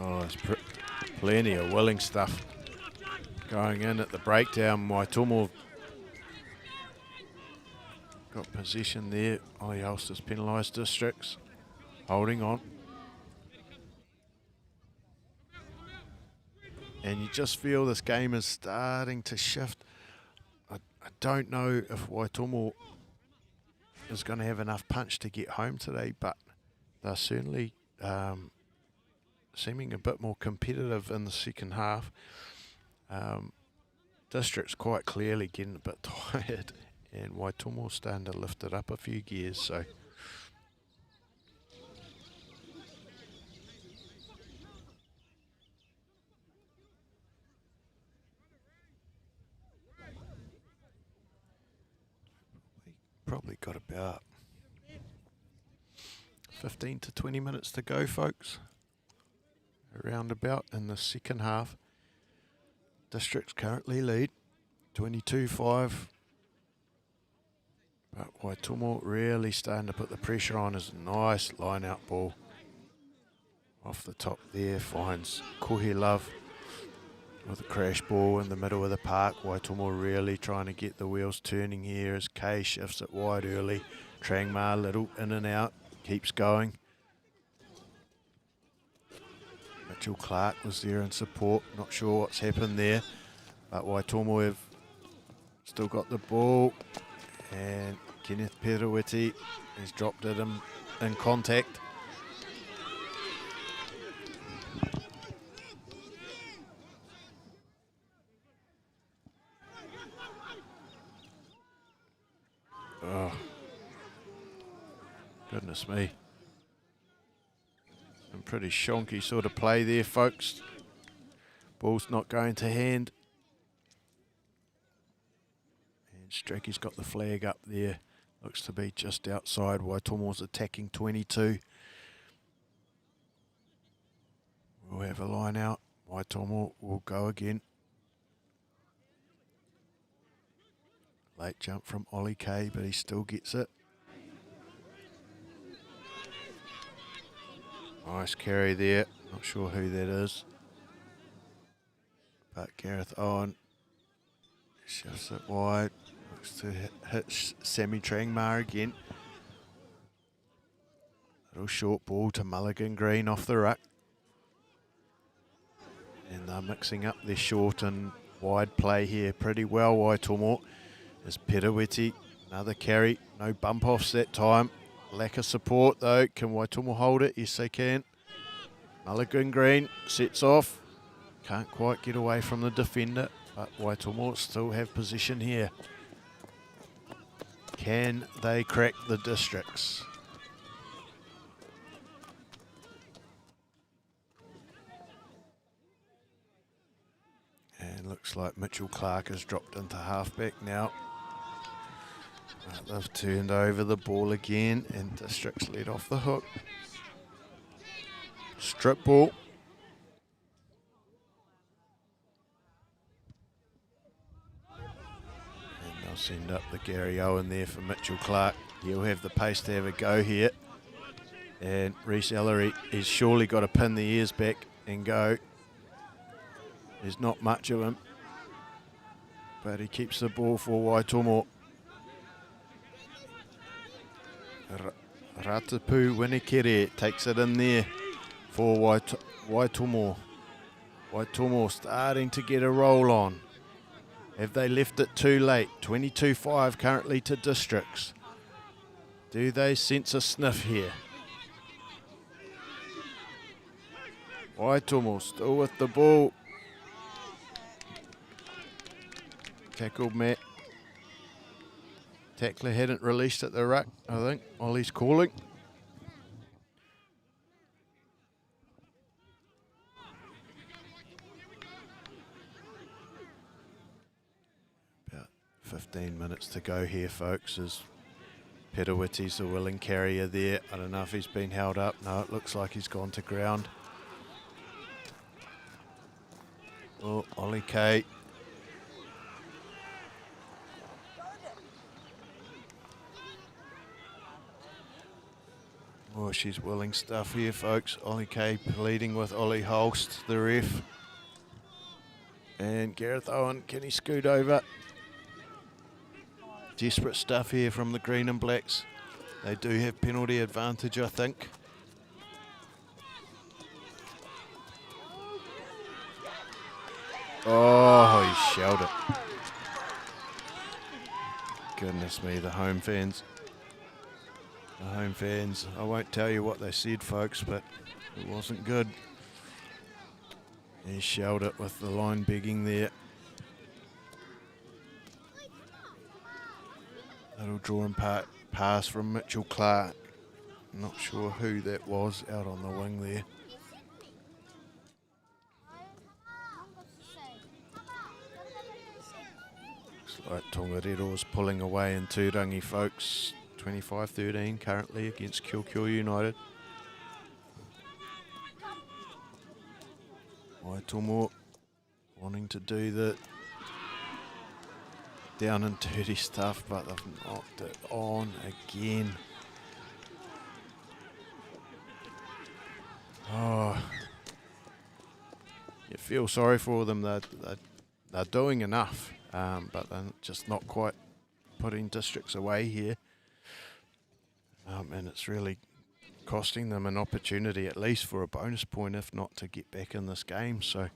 Oh, there's plenty of willing stuff going in at the breakdown. Waitomo got possession there. Ollie Ulster's penalised districts. Holding on. And you just feel this game is starting to shift. I don't know if Waitomo is going to have enough punch to get home today, but they're certainly seeming a bit more competitive in the second half. District's quite clearly getting a bit tired, and Waitomo's starting to lift it up a few gears. So probably got about 15 to 20 minutes to go, folks. Around about in the second half. Districts currently lead 22-5. But Waitomo really starting to put the pressure on. His nice line out ball. Off the top there, finds Kohi Love with a crash ball in the middle of the park. Waitomo really trying to get the wheels turning here as Kay shifts it wide early. Trangmar little in and out, keeps going. Mitchell Clark was there in support, not sure what's happened there, but Waitomo have still got the ball, and Kenneth Perawiti has dropped it in contact. Oh, goodness me. Some pretty shonky sort of play there, folks. Ball's not going to hand. And Stracky's got the flag up there. Looks to be just outside. Waitomo's attacking 22. We'll have a line out. Waitomo will go again. Late jump from Ollie Kay, but he still gets it. Nice carry there. Not sure who that is. But Gareth Owen shifts it wide. Looks to hit Sammy Trangmar again. Little short ball to Mulligan Green off the ruck. And they're mixing up their short and wide play here pretty well. Waitomo is Perawiti. Another carry. No bump offs that time. Lack of support though. Can Waitomo hold it? Yes, they can. Mulligan Green sets off. Can't quite get away from the defender, but Waitomo still have position here. Can they crack the districts? And looks like Mitchell Clark has dropped into halfback now. They've turned over the ball again, and districts let off the hook. Strip ball. And they'll send up the Gary Owen there for Mitchell Clark. He'll have the pace to have a go here. And Reece Ellery, he's surely got to pin the ears back and go. There's not much of him, but he keeps the ball for Waitomo. Ratapu Winikere takes it in there for Waitomo. Waitomo starting to get a roll on. Have they left it too late? 22-5 currently to districts. Do they sense a sniff here? Waitomo still with the ball. Tackled Matt. Tackler hadn't released at the ruck, I think. Ollie's calling. About 15 minutes to go here, folks, as Pedawiti's the willing carrier there. I don't know if he's been held up. No, it looks like he's gone to ground. Oh, Ollie K. Oh, she's willing stuff here, folks. Ollie K pleading with Ollie Holst, the ref. And Gareth Owen, can he scoot over? Desperate stuff here from the green and blacks. They do have penalty advantage, I think. Oh, he shelled it. Goodness me, the home fans. The home fans, I won't tell you what they said, folks, but it wasn't good. He shelled it with the line begging there. Little draw and pass from Mitchell Clark. Not sure who that was out on the wing there. Looks like Tongarero's pulling away in Turangi, folks. 25-13 currently against Kyoto United. Waitomo wanting to do the down and dirty stuff, but they've knocked it on again. Oh, you feel sorry for them. They're doing enough, but they're just not quite putting Districts away here. And it's really costing them an opportunity, at least for a bonus point, if not to get back in this game. So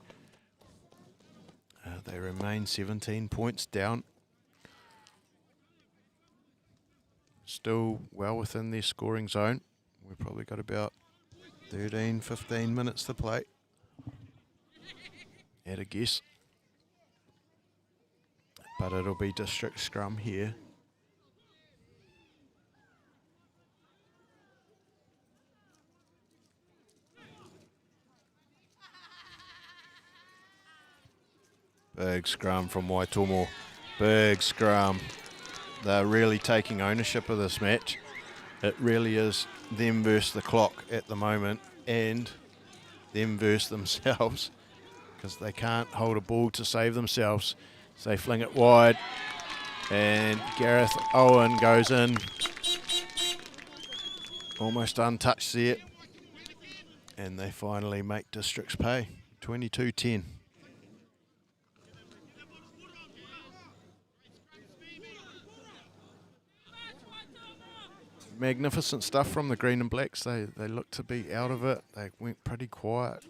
they remain 17 points down. Still well within their scoring zone. We've probably got about 13-15 minutes to play, at a guess. But it'll be District scrum here. Big scrum from Waitomo. Big scrum. They're really taking ownership of this match. It really is them versus the clock at the moment, and them versus themselves, because they can't hold a ball to save themselves. So they fling it wide, and Gareth Owen goes in. Almost untouched there. And they finally make Districts pay. 22-10. Magnificent stuff from the green and blacks. They look to be out of it. They went pretty quiet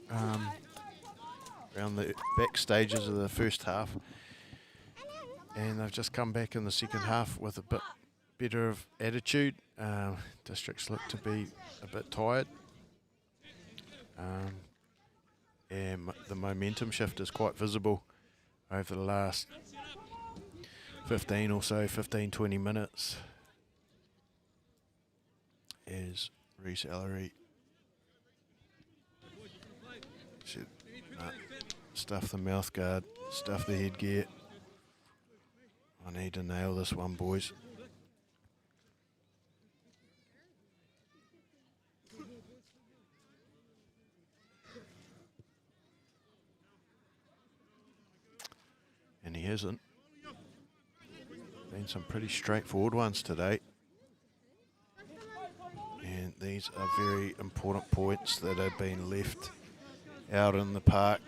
around the back stages of the first half, and they've just come back in the second half with a bit better of attitude. Districts look to be a bit tired, and the momentum shift is quite visible over the last 15-20 minutes. As Reece Ellery should stuff the mouth guard, stuff the headgear. I need to nail this one, boys. And he hasn't. Been some pretty straightforward ones today. And these are very important points that have been left out in the park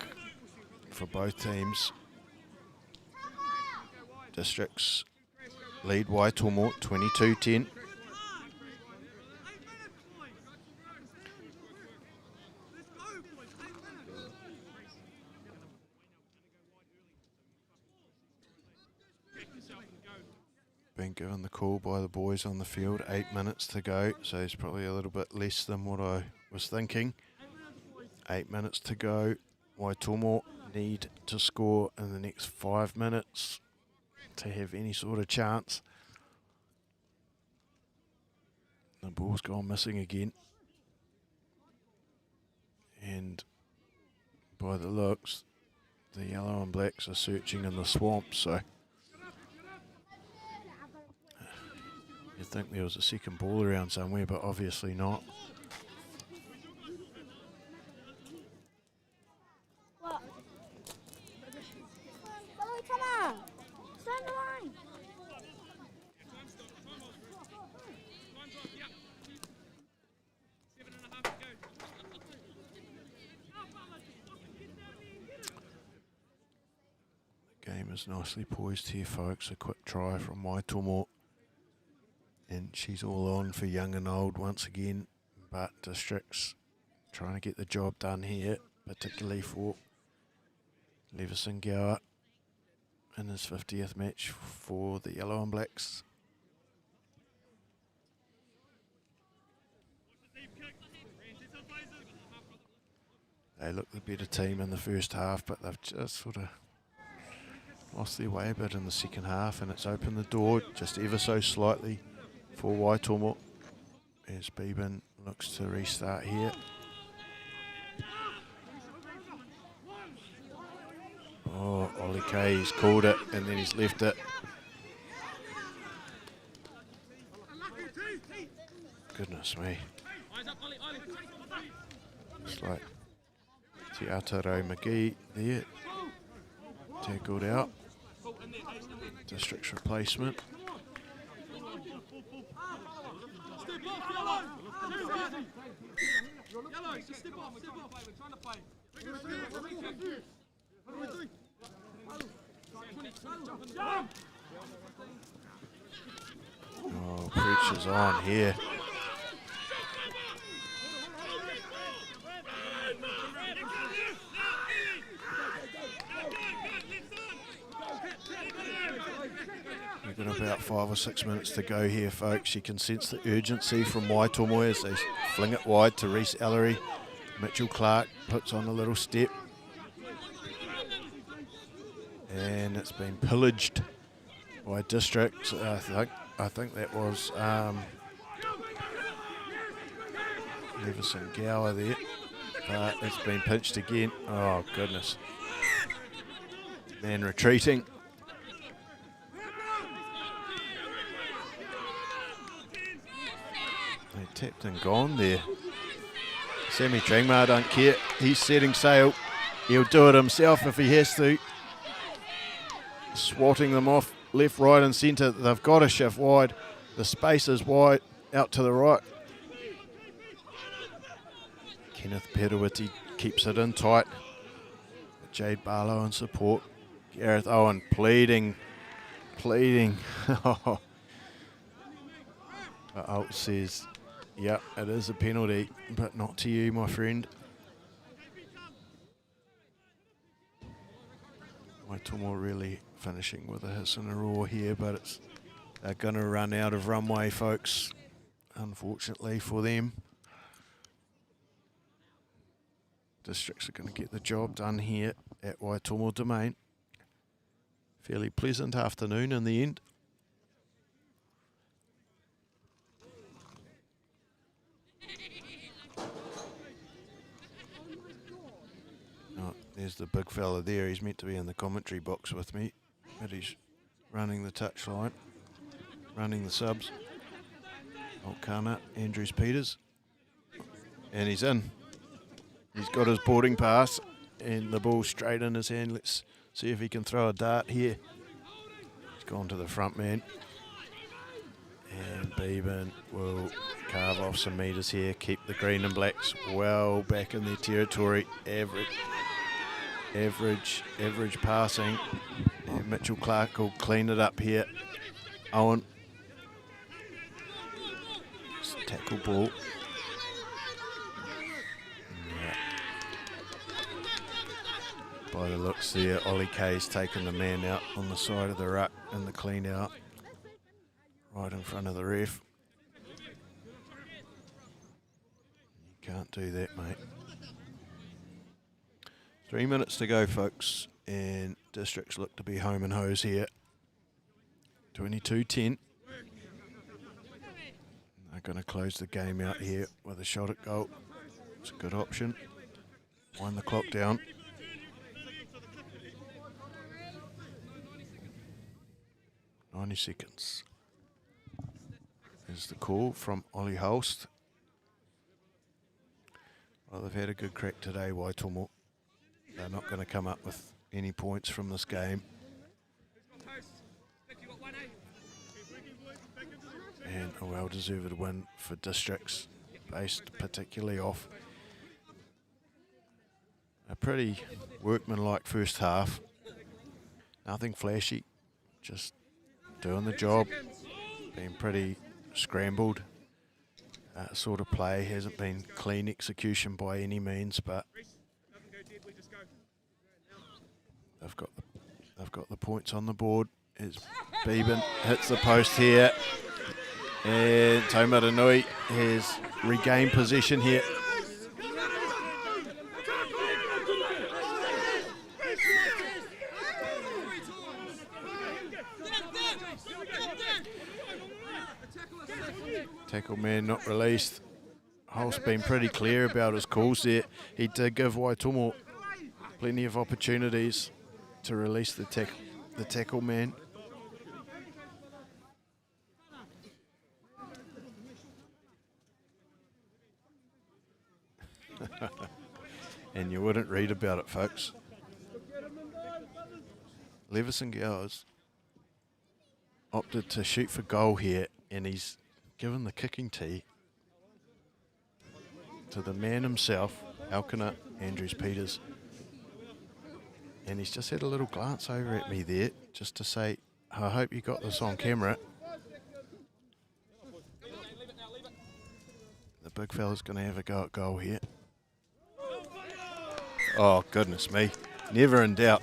for both teams. Districts lead Waitomo 22-10. Been given the call by the boys on the field. 8 minutes to go, so it's probably a little bit less than what I was thinking. 8 minutes to go. Waitomo need to score in the next 5 minutes to have any sort of chance. The ball's gone missing again. And by the looks, the yellow and blacks are searching in the swamp, so You'd think there was a second ball around somewhere, but obviously not. Come on, stand the line. The game is nicely poised here, folks. A quick try from Waitomo. And she's all on for young and old once again. But District's trying to get the job done here, particularly for Leveson Gower in his 50th match for the Yellow and Blacks. They look the better team in the first half, but they've just sort of lost their way a bit in the second half, and it's opened the door just ever so slightly for Waitomo as Beeben looks to restart here. Oh, Ollie Kay, he's called it and then he's left it. Goodness me. It's like Te Ataro McGee there. Tackled out. District's replacement. Oh, Preacher's on here. We've got about 5 or 6 minutes to go here, folks. You can sense the urgency from Waitomo as they fling it wide to Reese Ellery. Mitchell Clark puts on a little step. And it's been pillaged by District. I think that was Leveson Gower there. But it's been pinched again. Oh, goodness. Man retreating. They tapped and gone there. Sammy Trangmar don't care. He's setting sail. He'll do it himself if he has to. Swatting them off left, right and centre. They've got to shift wide. The space is wide out to the right. Kenneth Perawiti keeps it in tight. Jade Barlow in support. Gareth Owen pleading. But Alt says, yep, it is a penalty, but not to you, my friend. Waitomo really finishing with a hiss and a roar here, but they're going to run out of runway, folks, unfortunately for them. Districts are going to get the job done here at Waitomo Domain. Fairly pleasant afternoon in the end. Oh, there's the big fella there. He's meant to be in the commentary box with me, but he's running the touchline, running the subs. O'Connor, Andrews Peters, and he's in. He's got his boarding pass and the ball straight in his hand. Let's see if he can throw a dart here. He's gone to the front man. And Beeben will carve off some metres here, keep the green and blacks well back in their territory. Average passing. And Mitchell Clark will clean it up here. Owen. Tackle ball. By the looks there, Ollie Kay's taken the man out on the side of the ruck in the clean out, right in front of the ref. You can't do that, mate. 3 minutes to go, folks, and Districts look to be home and hose here. 22-10. They're going to close the game out here with a shot at goal. It's a good option. Wind the clock down. 90 seconds. is the call from Ollie Holst. Well, they've had a good crack today, Waitomo. They're not going to come up with any points from this game. And a well-deserved win for Districts, based particularly off a pretty workmanlike first half. Nothing flashy, just doing the job, being pretty scrambled sort of play. Hasn't been clean execution by any means, but they've got the points on the board. As Beeben hits the post here, and Taumarunui has regained possession here. Tackle man not released. Holst been pretty clear about his calls there. He did give Waitomo plenty of opportunities to release the tackle man. And you wouldn't read about it, folks. Leveson Gowers opted to shoot for goal here, and he's given the kicking tee to the man himself, Elkina Andrews-Peters. And he's just had a little glance over at me there, just to say, I hope you got this on camera. The big fella's going to have a go at goal here. Oh, goodness me. Never in doubt.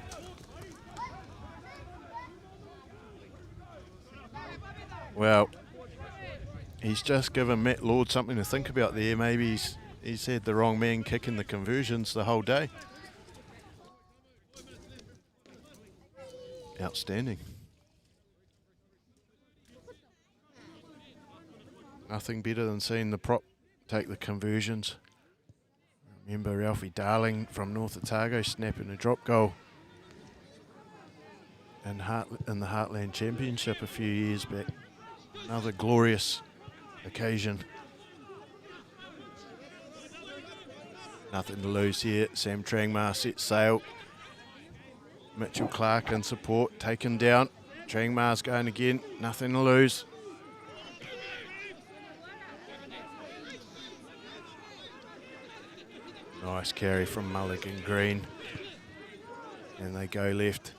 Well, he's just given Matt Lord something to think about there. Maybe he's had the wrong man kicking the conversions the whole day. Outstanding. Nothing better than seeing the prop take the conversions. Remember Alfie Darling from North Otago snapping a drop goal in the Heartland Championship a few years back. Another glorious occasion. Nothing to lose here. Sam Trangmar sets sail. Mitchell Clark in support, taken down. Trangmar's going again. Nothing to lose. Nice carry from Mulligan Green. And they go left.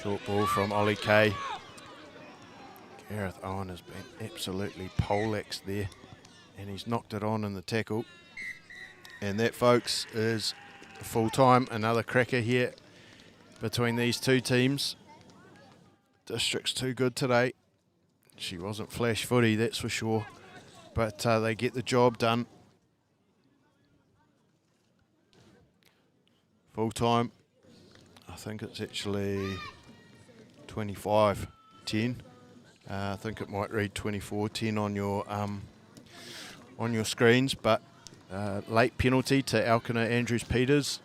Short ball from Ollie Kay. Gareth Owen has been absolutely poleaxed there. And he's knocked it on in the tackle. And that, folks, is full time. Another cracker here between these two teams. District's too good today. She wasn't flash footy, that's for sure. But they get the job done. Full time. I think it's actually 25-10. I think it might read 24-10 on your screens, but late penalty to Elkina Andrews-Peters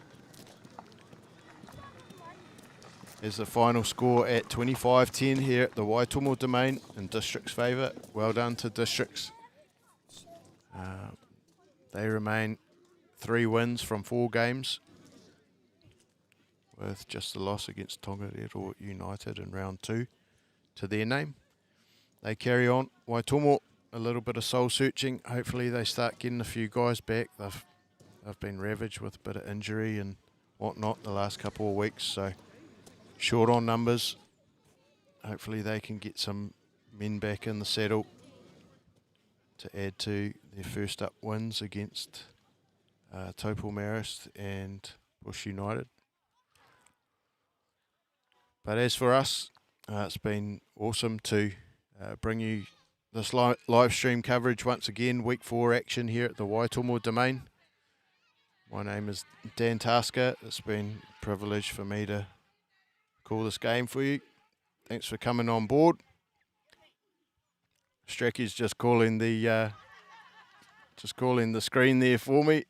is the final score at 25-10 here at the Waitomo Domain in District's favour. Well done to Districts. They remain 3 wins from 4 games, with just a loss against Tongariro United in round 2 to their name. They carry on. Waitomo, a little bit of soul searching. Hopefully they start getting a few guys back. They've been ravaged with a bit of injury and whatnot the last couple of weeks, so short on numbers. Hopefully they can get some men back in the saddle to add to their first up wins against Taupo Marist and Bush United. But as for us, it's been awesome to bring you this live stream coverage once again. Week 4 action here at the Waitomo Domain. My name is Dan Tasker. It's been a privilege for me to call this game for you. Thanks for coming on board. Strecky's just calling the screen there for me.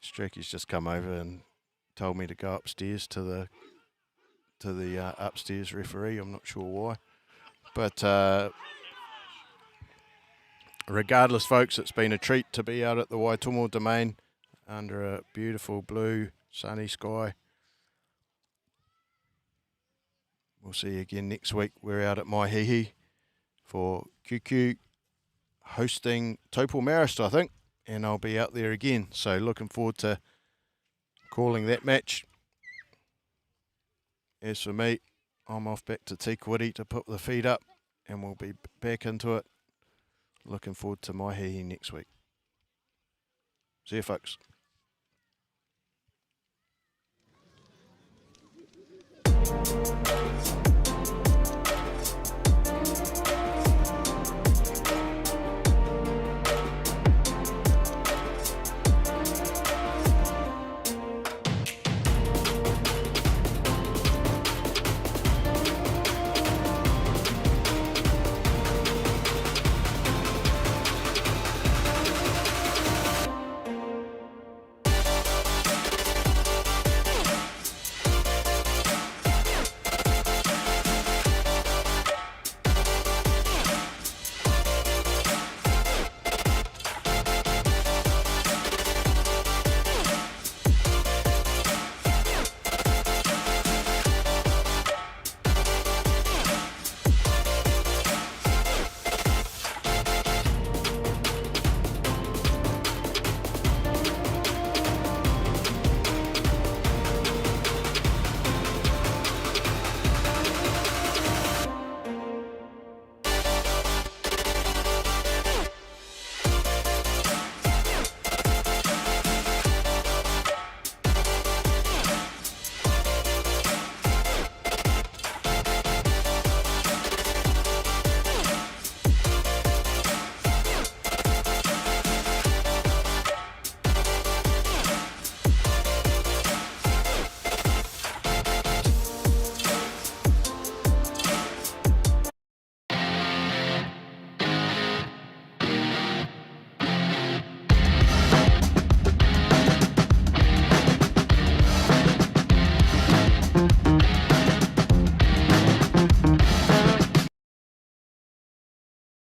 Strecky's just come over and told me to go upstairs to the upstairs referee. I'm not sure why. But regardless, folks, it's been a treat to be out at the Waitomo Domain under a beautiful blue sunny sky. We'll see you again next week. We're out at Maihihi for QQ hosting Taupo Marist, I think, and I'll be out there again. So looking forward to calling that match. As for me, I'm off back to Tikawiti to put the feet up, and we'll be back into it. Looking forward to Maihihi next week. See you, folks.